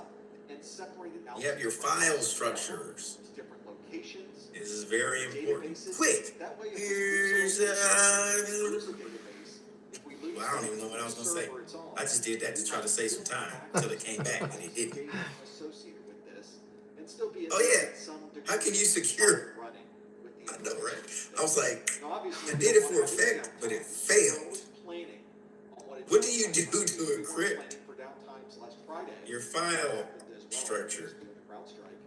and separate it out. you have your file structures. To different locations. This is very important. Databases. Quick! That way, if Here's we lose a database, if we lose Well, I don't even know what I was gonna say. server it's on, I just did that to try to save some time until it came back, and it didn't. data associated with this and still be Oh, yeah. at some degree How can you secure? running with the I know, right? I was like, Now, obviously, I we did don't it for want to do effect, downtime. but it We're failed. always planning on What it do you is. do to We weren't encrypt planning for downtime / Friday. your That file happened as well. structure? Doing the CrowdStrike,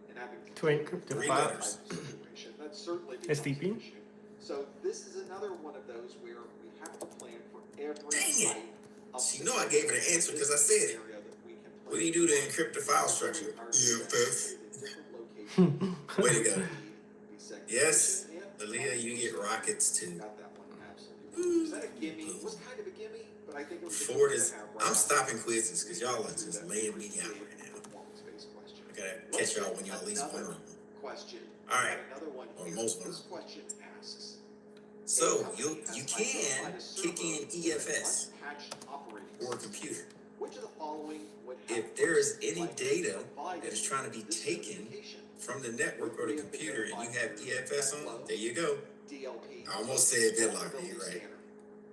and having To encrypt the 3 file. letters. situation. That certainly becomes STP? an issue. So this is another one of those where we have to plan for every Dang it. type of So you know I gave her the answer because I said it. scenario that we can What do you do to encrypt the file structure? EFS. Way to go. Yes, Aaliyah, you get rockets too. Got that one absolutely. Was that a gimme? It was kind of a gimme, but I think it was a Ford gimme is. to have right I'm off stopping the bat. quizzes because y'all are just laying me out right now. Performance-based question. I gotta catch y'all when y'all least vulnerable. Question. All right. Another one Or here. most This vulnerable. question asks. So you can kick in EFS Patched operating or a system. computer. Which of the following would have If there is any like data provided that is trying to be this taken notification? from the network or the computer and you have EFS on, there you go. DLP. I almost said BitLocker, you're right.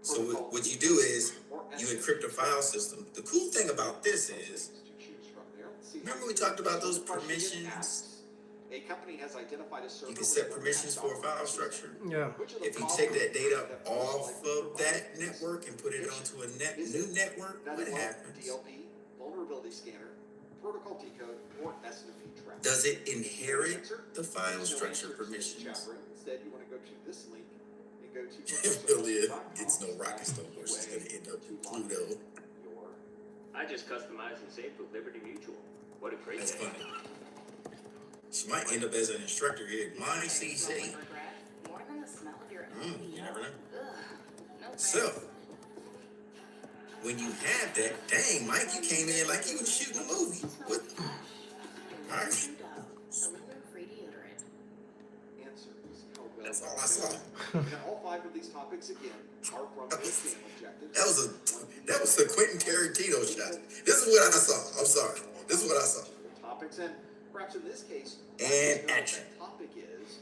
So what you do is you encrypt a file system. The cool thing about this is, remember we talked about those permissions? A company has identified a server. You can set permissions for a file structure. Yeah. If you take that data off of that network and put it onto a new network, what happens? DLP, vulnerability scanner, protocol decode, or S&P track. Does it inherit the file structure permissions? Instead, you want to go to this link and go to If Aaliyah gets no rocket stone, or she's gonna end up with Pluto. I just customized and saved with Liberty Mutual. What a great That's day. funny. She might end up as an instructor here at my CC. More than the smell of your own You never know. Ugh, no thanks. So, when you have that, dang, Mike, you came in like you was shooting a movie. What? All right. Aluminum-free deodorant. Answers. How well That's all I saw. Now, all 5 of these topics again are from the exam objectives. That was a Quentin Tarantino shot. This is what I saw. I'm sorry. This is what I saw. Topics, and perhaps in this case, And know action. what that topic is,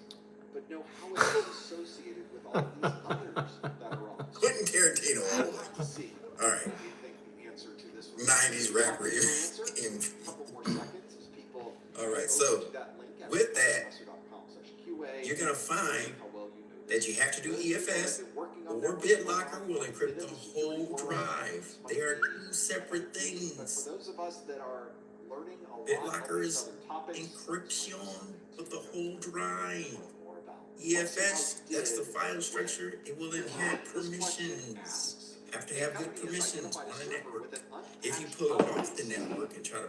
but know how it is associated with all of these others that are on. Quentin Tarantino all the way. Let's see. All right. What do you think the answer to this was? 90s rapper. A couple more seconds as people All right, go so to that link at with that, professor.com/QA. you're gonna find How well you know that this. you have to do EFS or BitLocker will encrypt the whole drive. They are two separate But things. for those of us that are BitLocker is encryption of the whole drive. EFS, that's the file structure. It will inherit permissions. Have to have good permissions on a network. If you pull it off the network and try to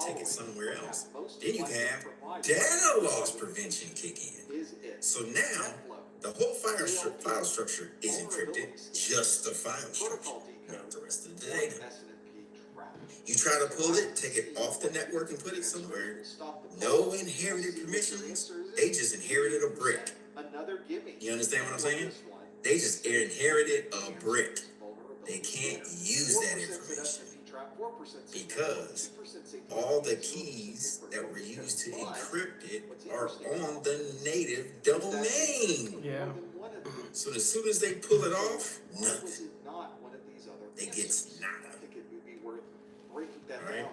take it somewhere else, then you can have data loss prevention kick in. So now the whole file structure is encrypted, just the file structure, not the rest of the data. You try to pull it, take it off the network and put it somewhere. No inherited permissions. They just inherited a brick. You understand what I'm saying? They just inherited a brick. They can't use that information because all the keys that were used to encrypt it are on the native domain. Yeah. So as soon as they pull it off, nothing. They get nada. Right.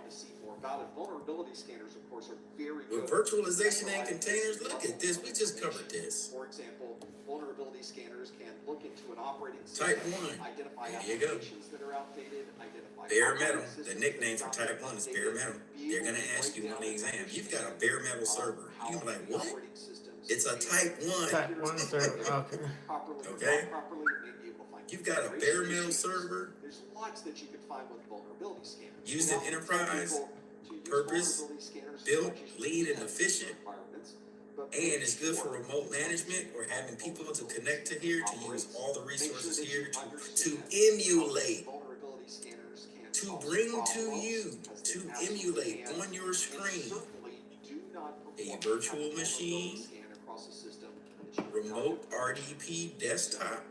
Vulnerability scanners, of course, are very with good. Virtualization and containers, look at this. We just covered this. For example, vulnerability scanners can look into an operating Type system, 1. identify There you go. applications that are outdated, identify Bare metal. operating systems The nickname for that are type 1 is outdated, bare metal. be They're able gonna to ask break you on down the exam. information You've got a bare metal server. how You're gonna be like, the what? operating systems It's a type 1. Type 1 server. Okay. properly, Okay. properly, you may be able to find You've got a configuration bare metal issues. server There's lots that you can find with vulnerability scanners. used We in often tell enterprise people to use purpose, vulnerability scanners built, as much as you lean, and can efficient, environments, but and make it's good for sure remote it's management or having people to connect to here to use all the resources Make sure here that you to understand emulate, how vulnerability scanners can to cause bring to problems, you, because to they absolutely emulate can, on your and screen certainly do not a perform virtual a machine, vulnerability scan across a system that you would not remote have. RDP desktop.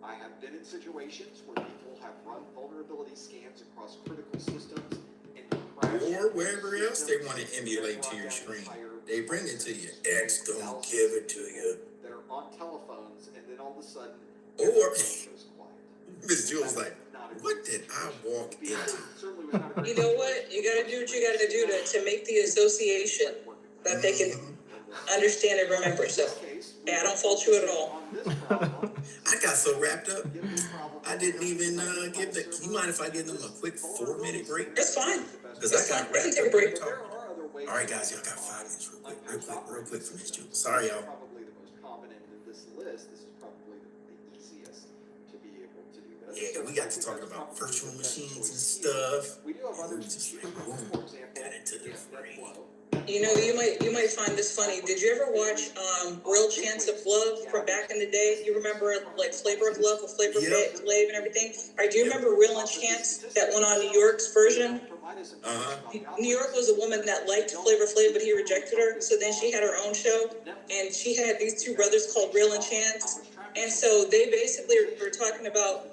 I have been in situations where people have run vulnerability scans across critical systems and crashed Or wherever else they systems want to that emulate to brought your down screen. entire They bring it to you. X don't thousands give it to you. that are on telephones, and then all of a sudden, Or everything goes quiet. Miss Jules like, what did I walk into? Certainly was not a You know what? You gotta do what you gotta do to make the association that they can understand and remember. So, hey, I don't fault you at all. I got so wrapped up, I didn't even give the. You mind if I give them a quick 4-minute break? It's fine. Because It's I fine. got We can wrapped take a up break. talking. All right, guys, y'all got 5 minutes, real quick for Miss Jules. Sorry, y'all. Probably the most common in this list. This is probably the easiest to be able to do this. Yeah, we got to talking about virtual machines and stuff. We do have And we others just too. like, boom, For example, got into the frame. You know, you might find this funny. Did you ever watch Real Chance of Love from back in the day? You remember like Flavor of Love with Flavor Yep. Flav and everything? Or do you remember Real and Chance that went on New York's version? New York was a woman that liked Flavor Flav, but he rejected her. So then she had her own show, and she had these two brothers called Real and Chance. And so they basically were talking about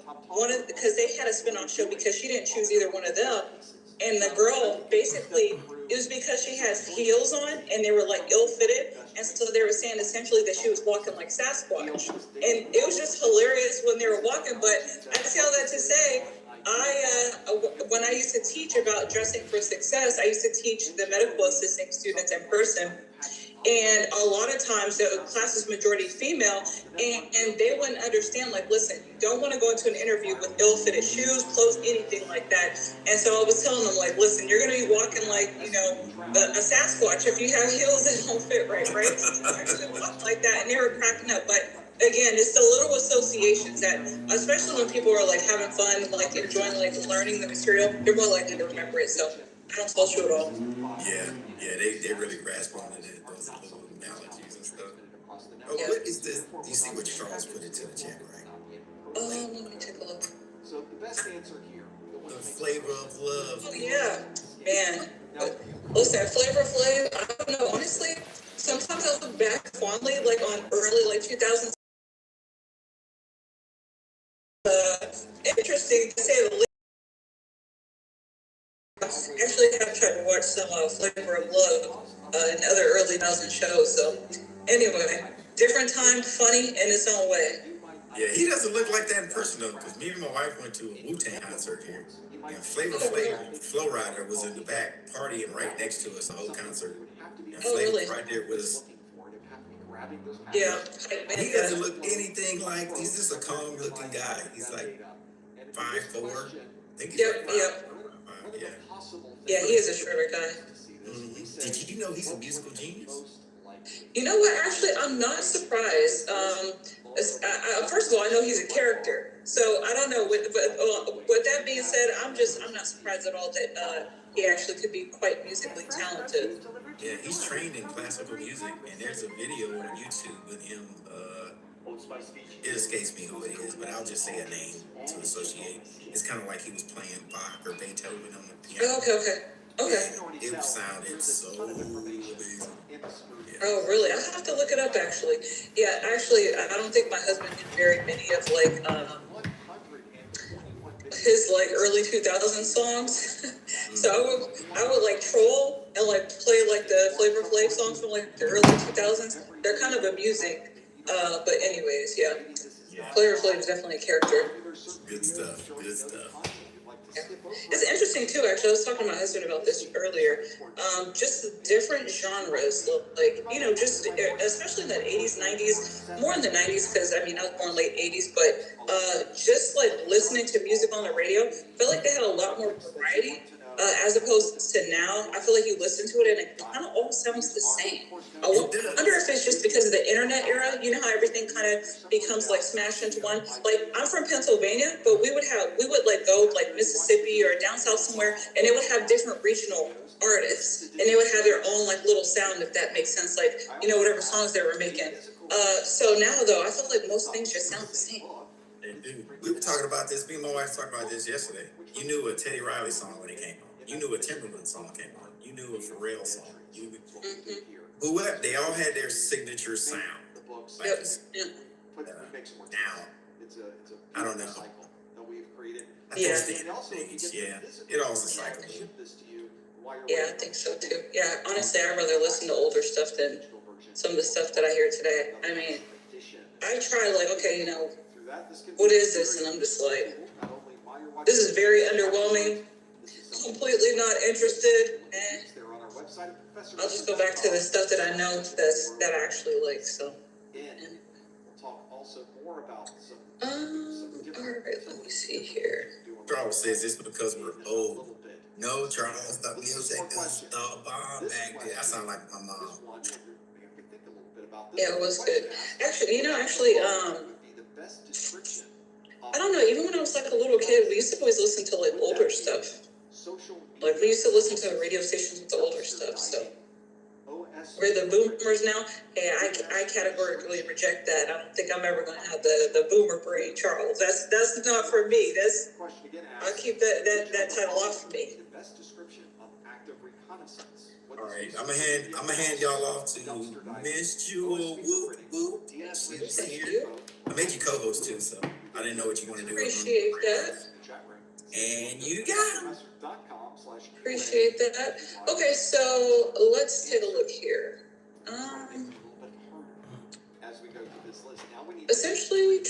because they had a spin-off show because she didn't choose either one of them. And the girl basically, it was because she has heels on and they were like ill-fitted. And so they were saying essentially that she was walking like Sasquatch. And it was just hilarious when they were walking. But I say all that to say, when I used to teach about dressing for success, I used to teach the medical assisting students in person. And a lot of times the class is majority female, and they wouldn't understand, like, listen, you don't want to go into an interview with ill-fitted shoes, clothes, anything like that. And so I was telling them, like, listen, you're going to be walking like, you know, a Sasquatch if you have heels that don't fit right? You're going to walk like that, and they were cracking up. But again, it's the little associations that, especially when people are like having fun, like enjoying, like learning the material, they're more likely to remember it. So I don't fault you at all. Yeah, they really grasp on it, those little analogies and stuff. Oh, Yeah. what is this? You see what Charles put into the chat, right? Let me take a look. So the best answer here. The Flavor of Love. Oh yeah, man. Listen, Flavor Flav, I don't know. Honestly, sometimes I look back fondly, like on early, like 2000s. Interesting to say the least. Actually, have tried to watch some Flavor of Love and other early 2000 shows. So, anyway, different time, funny in its own way. Yeah, he doesn't look like that in person though, because me and my wife went to a Wu-Tang concert here. And Flavor Flav, Flow Rider was in the back partying right next to us the whole concert. And Oh, really? Flavor right there was. Yeah. He doesn't look anything like. He's just a calm looking guy. He's like 5'4". I think he's like 5'4". Yeah. Yeah, he is a shorter guy. Did you know he's a musical genius? You know what? Actually, I'm not surprised. First of all, I know he's a character, so I don't know. But with that being said, I'm not surprised at all that he actually could be quite musically talented. Yeah, he's trained in classical music, and there's a video on YouTube with him. It escapes me who it is, but I'll just say a name to associate. It's kind of like he was playing Bach or Beethoven on the piano. Oh, okay. And it sounded so amazing. Yeah. Oh, really? I have to look it up, actually. Yeah, actually, I don't think my husband knew very many of his early 2000 songs. So I would like troll and play the Flavor Flav songs from the early 2000s. They're kind of amusing. But anyways, yeah. Flavor Flav is definitely a character. Good stuff. Good stuff. Yeah. It's interesting too, actually. I was talking to my husband about this earlier. Just the different genres, just especially in the 80s, 90s, more in the 90s, because I was born late 80s, but just listening to music on the radio, I felt like they had a lot more variety. As opposed to now, I feel like you listen to it and it kind of all sounds the same. I wonder if it's just because of the internet era. You know how everything kind of becomes smashed into one. I'm from Pennsylvania, but we would go Mississippi or down south somewhere, and they would have different regional artists, and they would have their own little sound, if that makes sense. Whatever songs they were making. So now though, I feel like most things just sound the same. We were talking about this. Me and my wife talked about this yesterday. You knew a Teddy Riley song when it came on. You knew a Timberland song came on. You knew a Pharrell song. Whoever, they all had their signature sound. Now, I don't know. I think it's the age. Yeah, it all's a cycle. Yeah, I think so too. Yeah, honestly, I'd rather listen to older stuff than some of the stuff that I hear today. I try what is this? And I'm just this is very underwhelming. Completely not interested. I'll just go back to the stuff that I know that I actually like. So. All right. Let me see here. Charles says it's because we're old. No, Charles, the music was the bomb back then. I sound like my mom. Yeah, it was good. Actually, I don't know, even when I was a little kid, we used to always listen to older stuff. We used to listen to radio stations with the older stuff, so. We're the boomers now. Hey, I categorically reject that. I don't think I'm ever gonna have the boomer brain, Charles. That's not for me. I'll keep that title off for me. All right, I'm gonna hand y'all off to Miss Jewel. Whoop whoop. She's here. I made you co-host too, so I didn't know what you want to do. Appreciate that. And you got him. Appreciate that. Okay, so let's take a look here. Essentially,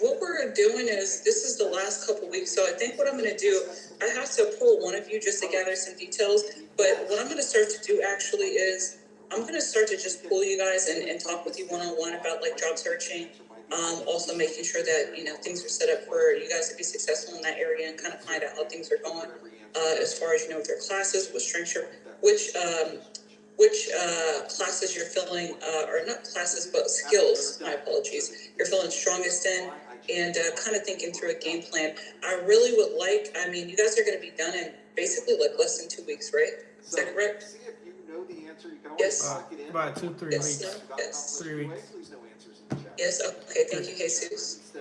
what we're doing is, this is the last couple weeks, so I think what I'm going to do, I have to pull one of you just to gather some details, but what I'm going to start to do actually is, I'm going to start to just pull you guys and talk with you one-on-one about job searching, also making sure that, things are set up for you guys to be successful in that area and kind of find out how things are going, as far as, with their classes, what strengths which classes you're feeling, or not classes, but skills, my apologies, you're feeling strongest in, and kind of thinking through a game plan. I really would you guys are going to be done in basically less than 2 weeks, right? Is that correct? Yes. About 2-3 weeks. Yes. 3 weeks. Yes, okay, thank you, Jesus.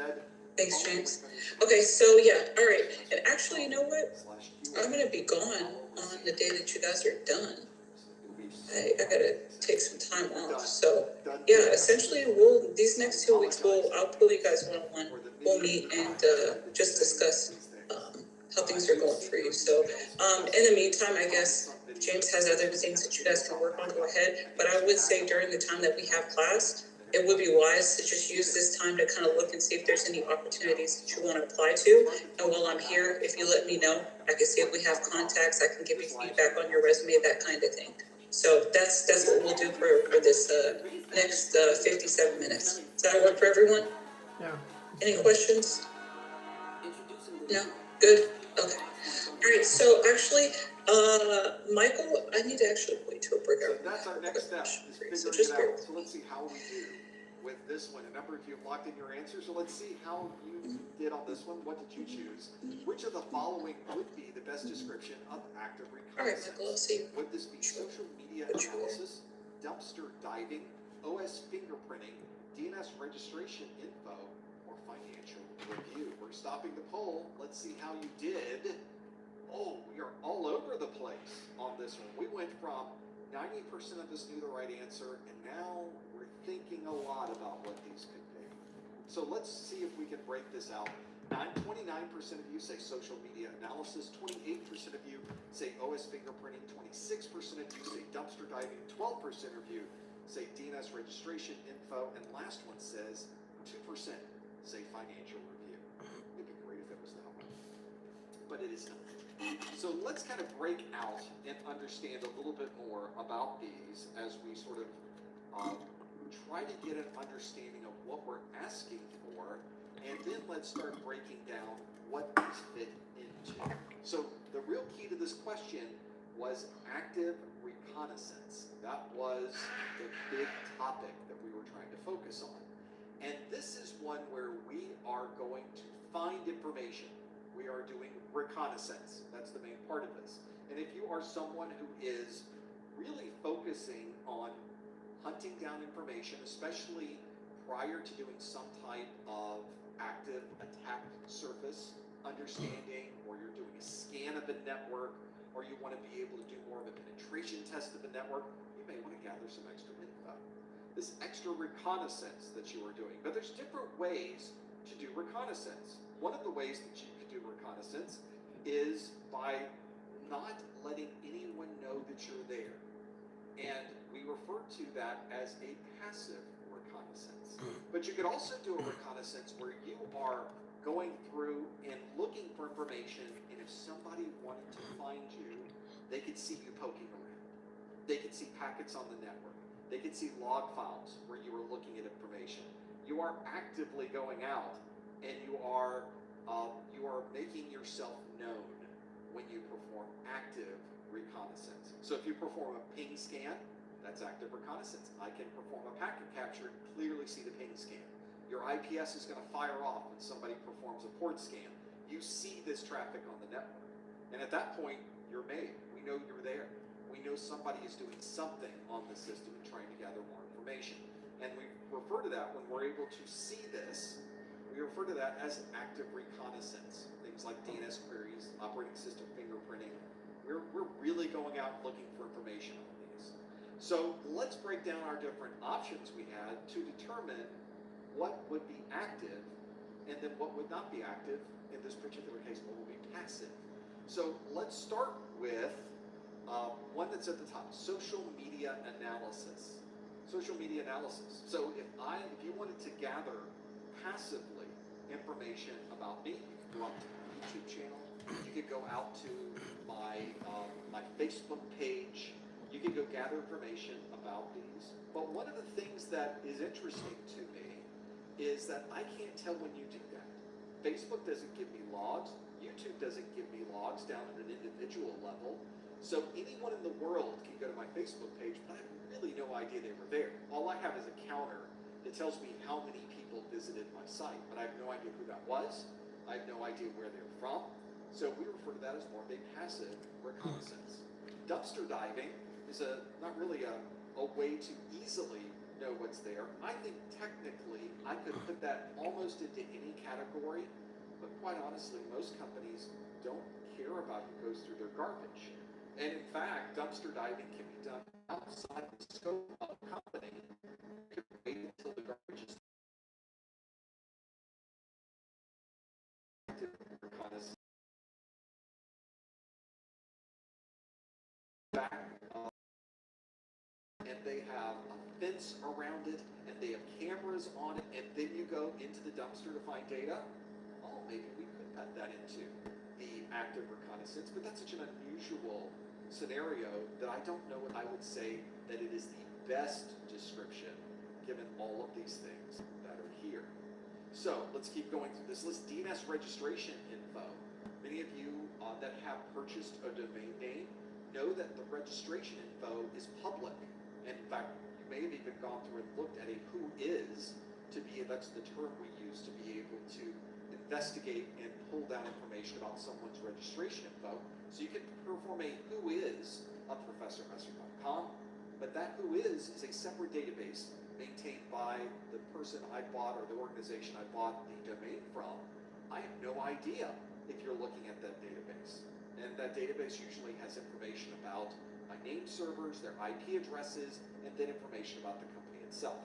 Thanks, James. Okay, so yeah, all right. And actually, you know what? I'm going to be gone on the day that you guys are done. I gotta take some time off. So yeah, essentially these next 2 weeks I'll pull you guys one-on-one. We'll meet and just discuss how things are going for you. So in the meantime, I guess if James has other things that you guys can work on, go ahead. But I would say during the time that we have class, it would be wise to just use this time to kind of look and see if there's any opportunities that you want to apply to. And while I'm here, if you let me know, I can see if we have contacts, I can give you feedback on your resume, that kind of thing. So that's what we'll do for this next 57 minutes. Does that work for everyone? Yeah. Any questions? No? Good? Okay. All right, so actually, Michael, I need to actually wait till a break. So that's our next step, is So figuring just it bear out. with So let's see how we do with this one. Remember, if you've locked in your answer, so let's see how you did on this one. What did you choose? Which of the following would be the best description of active All right, reconnaissance? Michael, I'll see you. Would this be social media analysis, dumpster diving, OS fingerprinting, DNS registration info, or financial review? We're stopping the poll. Let's see how you did. Oh, we are all over the place on this one. We went from 90% of us knew the right answer, and now we're thinking a lot about what these could be. So let's see if we can break this out. 29% of you say social media analysis, 28% of you say OS fingerprinting, 26% of you say dumpster diving, 12% of you say DNS registration info, and last one says 2% say financial review. It'd be great if it was that one, but it is not. So let's kind of break out and understand a little bit more about these as we sort of try to get an understanding of what we're asking for, and then let's start breaking down what these fit into. So the real key to this question was active reconnaissance. That was the big topic that we were trying to focus on. And this is one where we are going to find information. We are doing reconnaissance. That's the main part of this. And if you are someone who is really focusing on hunting down information, especially prior to doing some type of active attack surface understanding, or you're doing a scan of the network, or you want to be able to do more of a penetration test of the network, you may want to gather some extra info. This extra reconnaissance that you are doing. But there's different ways to do reconnaissance. One of the ways that you can do reconnaissance is by not letting anyone know that you're there. And we refer to that as a passive reconnaissance. But you could also do a reconnaissance where you are going through and looking for information, and if somebody wanted to find you, they could see you poking around. They could see packets on the network. They could see log files where you were looking at information. You are actively going out, and you are making yourself known when you perform active reconnaissance. So if you perform a ping scan, that's active reconnaissance. I can perform a packet capture and clearly see the ping scan. Your IPS is going to fire off when somebody performs a port scan. You see this traffic on the network. And at that point, you're made. We know you're there. We know somebody is doing something on the system and trying to gather more information. And we refer to that when we're able to see this, we refer to that as active reconnaissance. Things like DNS queries, operating system fingerprinting. We're really going out looking for information on these. So let's break down our different options we had to determine what would be active and then what would not be active. In this particular case, what would be passive. So let's start with one that's at the top, social media analysis. Social media analysis. So if you wanted to gather passively information about me, you could go out to my YouTube channel, you could go out to my Facebook page, you could go gather information about these. But one of the things that is interesting to me is that I can't tell when you do that. Facebook doesn't give me logs, YouTube doesn't give me logs down at an individual level. So anyone in the world can go to my Facebook page, but I have really no idea they were there. All I have is a counter that tells me how many people visited my site, but I have no idea who that was. I have no idea where they're from. So we refer to that as more of a passive reconnaissance. Dumpster diving is not really a way to easily know what's there. I think technically I could put that almost into any category, but quite honestly, most companies don't care about who goes through their garbage. And in fact, dumpster diving can be done outside the scope of a company. You can wait until the garbage is reconnaissance. And they have a fence around it, and they have cameras on it, and then you go into the dumpster to find data. Oh, maybe we could cut that into the active reconnaissance, but that's such an unusual scenario that I don't know what I would say that it is the best description given all of these things that are here. So let's keep going through this list. DNS registration info. Many of you that have purchased a domain name know that the registration info is public. In fact, you may have even gone through and looked at a who is to be, that's the term we use to be able to investigate and pull down information about someone's registration info. So you can perform a who is of ProfessorMesser.com, but that who is a separate database maintained by the person I bought or the organization I bought the domain from. I have no idea if you're looking at that database. And that database usually has information about my name servers, their IP addresses, and then information about the company itself.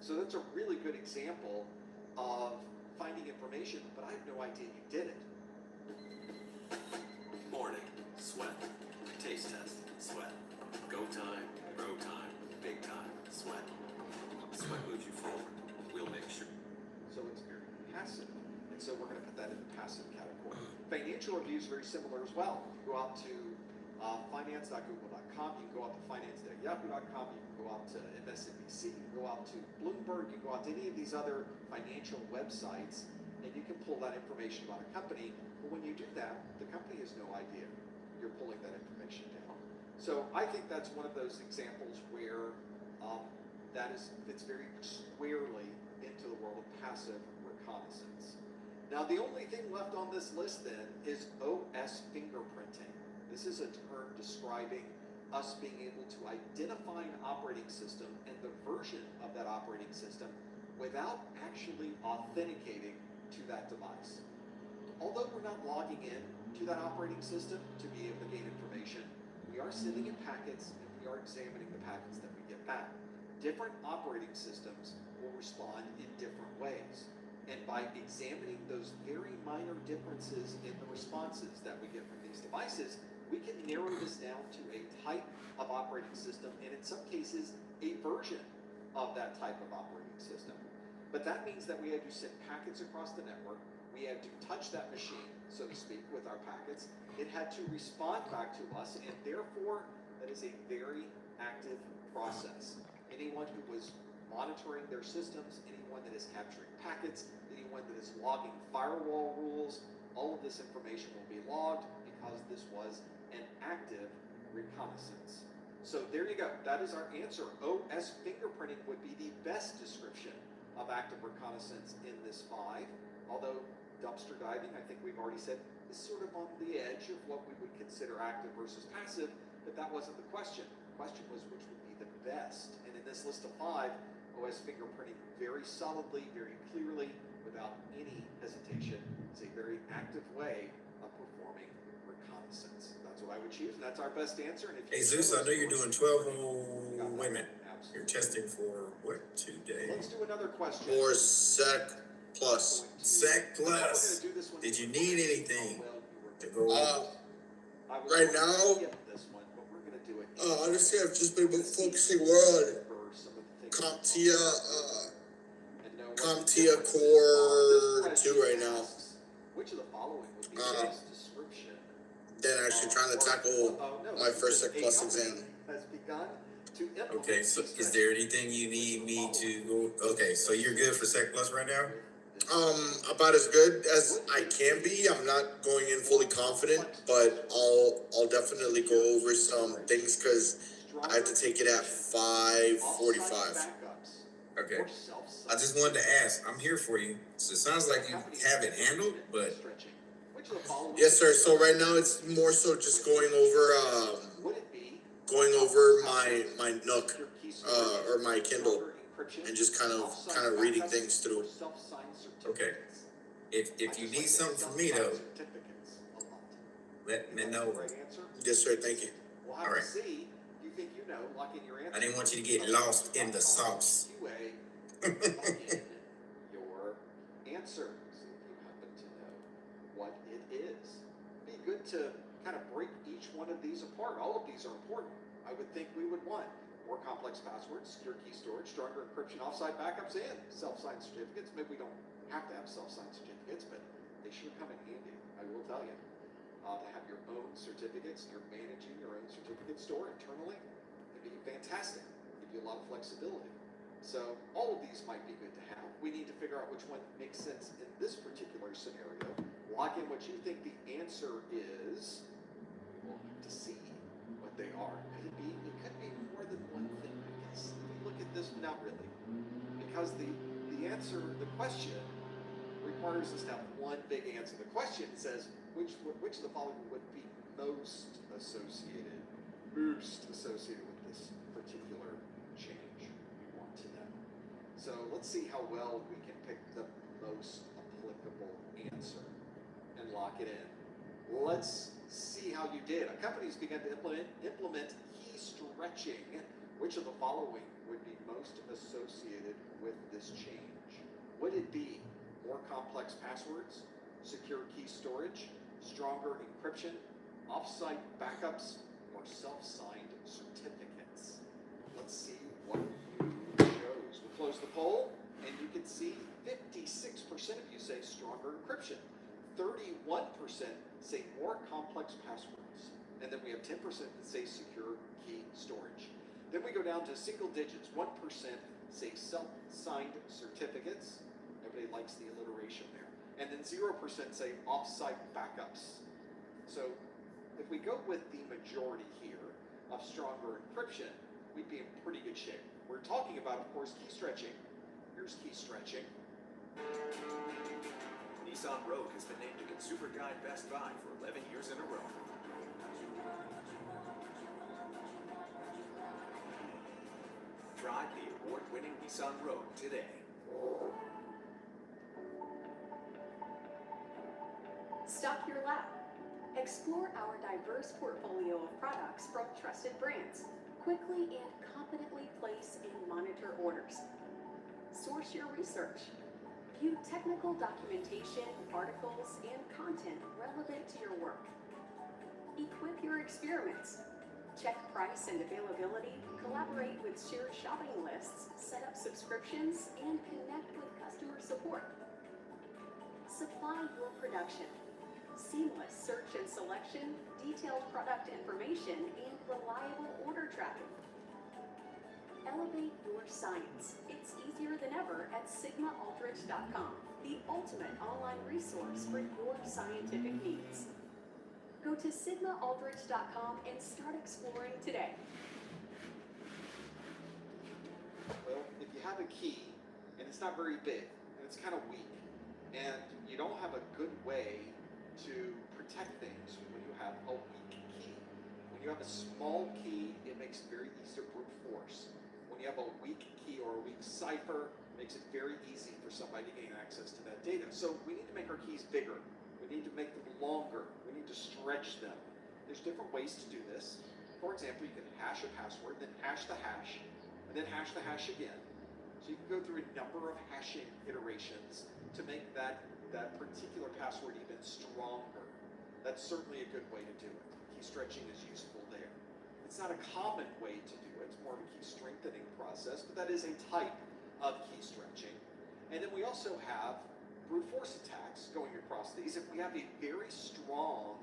So that's a really good example of finding information, but I have no idea you did it. Morning, sweat, taste test, sweat, go time, grow time, big time, sweat. Sweat moves you forward, we'll make sure. So it's very passive, and so we're going to put that in the passive category. Financial review is very similar as well. You go out to finance.google.com, you can go out to finance.yahoo.com, you can go out to MSNBC, you can go out to Bloomberg, you can go out to any of these other financial websites, and you can pull that information about a company. But when you do that, the company has no idea you're pulling that information down. So I think that's one of those examples where fits very squarely into the world of passive reconnaissance. Now, the only thing left on this list then is OS fingerprinting. This is a term describing us being able to identify an operating system and the version of that operating system without actually authenticating to that device. Although we're not logging in to that operating system to be able to gain information, we are sending in packets and we are examining the packets that we get back. Different operating systems will respond in different ways. And by examining those very minor differences in the responses that we get from these devices, we can narrow this down to a type of operating system, and in some cases, a version of that type of operating system. But that means that we had to send packets across the network. We had to touch that machine, so to speak, with our packets. It had to respond back to us, and therefore, that is a very active process. Anyone who was monitoring their systems, anyone that is capturing packets, anyone that is logging firewall rules, all of this information will be logged because this was an active reconnaissance. So there you go. That is our answer. OS fingerprinting would be the best description of active reconnaissance in this 5. Although dumpster diving, I think we've already said, is sort of on the edge of what we would consider active versus passive, but that wasn't the question. The question was which would be the best. And in this list of 5, OS fingerprinting very solidly, very clearly, without any hesitation, is a very active way of performing reconnaissance. That's what I would choose, and that's our best answer. And if Hey Zeus, I know you're doing 12. Wait a minute. You're testing for what today? Let's do another question. Or Sec Plus. Sec Plus. Did you need anything to go on? Right now, honestly, I've just been focusing more on CompTIA Core 2 right now. Which of the following would be the best description? Then actually trying to tackle my first Sec Plus exam. Has begun to implement. Okay, so is there anything you need me to go? Okay, so you're good for Sec Plus right now? About as good as I can be. I'm not going in fully confident, but I'll definitely go over some things because I have to take it at 5:45. Okay. I just wanted to ask. I'm here for you. So it sounds like you have it handled, but yes, sir. So right now it's more so just going over my Nook or my Kindle and just kind of reading things through. okay. If you need something from me though, let me know. Yes, sir. Thank you. All right. I didn't want you to get lost in the sauce. Your answer, see if you happen to know what it is. Be good to kind of break each one of these apart. All of these are important. I would think we would want more complex passwords, secure key storage, stronger encryption, offsite backups, and self-signed certificates. Maybe we don't have to have self-signed certificates, but they sure come in handy, I will tell you. To have your own certificates, you're managing your own certificate store internally, it'd be fantastic. Give you a lot of flexibility. So all of these might be good to have. We need to figure out which one makes sense in this particular scenario lock in what you think the answer is. We'll have to see what they are. It could be more than one thing. Because if you look at this, not really. Because the answer, the question, requires us to have one big answer. The question says, which of the following would be most associated with this particular change we want to know. So let's see how well we can pick the most applicable answer and lock it in. Let's see how you did. Companies began to implement key stretching. Which of the following would be most associated with this change? Would it be more complex passwords, secure key storage, stronger encryption, off-site backups, or self-signed certificates? Let's see what you chose. We'll close the poll, and you can see 56% of you say stronger encryption. 31% say more complex passwords. And then we have 10% that say secure key storage. Then we go down to single digits. 1% say self-signed certificates. Everybody likes the alliteration there. And then 0% say off-site backups. So if we go with the majority here of stronger encryption, we'd be in pretty good shape. We're talking about, of course, key stretching. Here's key stretching. Nissan Rogue has been named a Consumer Guide Best Buy for 11 years in a row. Drive the award-winning Nissan Rogue today. Stock your lab. Explore our diverse portfolio of products from trusted brands. Quickly and competently place and monitor orders. Source your research. View technical documentation, articles, and content relevant to your work. Equip your experiments. Check price and availability, collaborate with shared shopping lists, set up subscriptions, and connect with customer support. Supply your production. Seamless search and selection, detailed product information, and reliable order tracking. Elevate your science. It's easier than ever at SigmaAldrich.com, the ultimate online resource for your scientific needs. Go to SigmaAldrich.com and start exploring today. Well, if you have a key, and it's not very big, and it's kind of weak, and you don't have a good way to protect things when you have a weak key. When you have a small key, it makes it very easy to brute force. When you have a weak key or a weak cipher, it makes it very easy for somebody to gain access to that data. So we need to make our keys bigger. We need to make them longer. We need to stretch them. There's different ways to do this. For example, you can hash a password, then hash the hash, and then hash the hash again. So you can go through a number of hashing iterations to make that particular password even stronger. That's certainly a good way to do it. Key stretching is useful there. It's not a common way to do it. It's more of a key strengthening process, but that is a type of key stretching. And then we also have brute force attacks going across these. If we have a very strong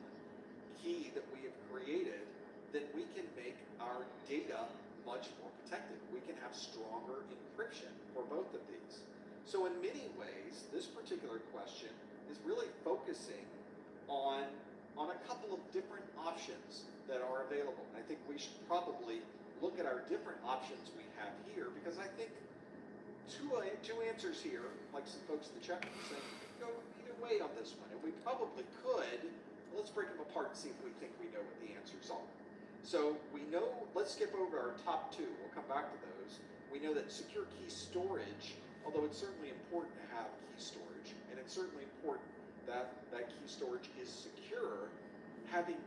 key that we have created, then we can make our data much more protected. We can have stronger encryption for both of these. So in many ways, this particular question is really focusing on a couple of different options that are available. And I think we should probably look at our different options we have here, because I think two answers here, like some folks in the chat room saying, you can go either way on this one. And we probably could. Let's break them apart and see if we think we know what the answers are. So we know, let's skip over our top two. We'll come back to those. We know that secure key storage, although it's certainly important to have key storage, and it's certainly important that that key storage is secure, having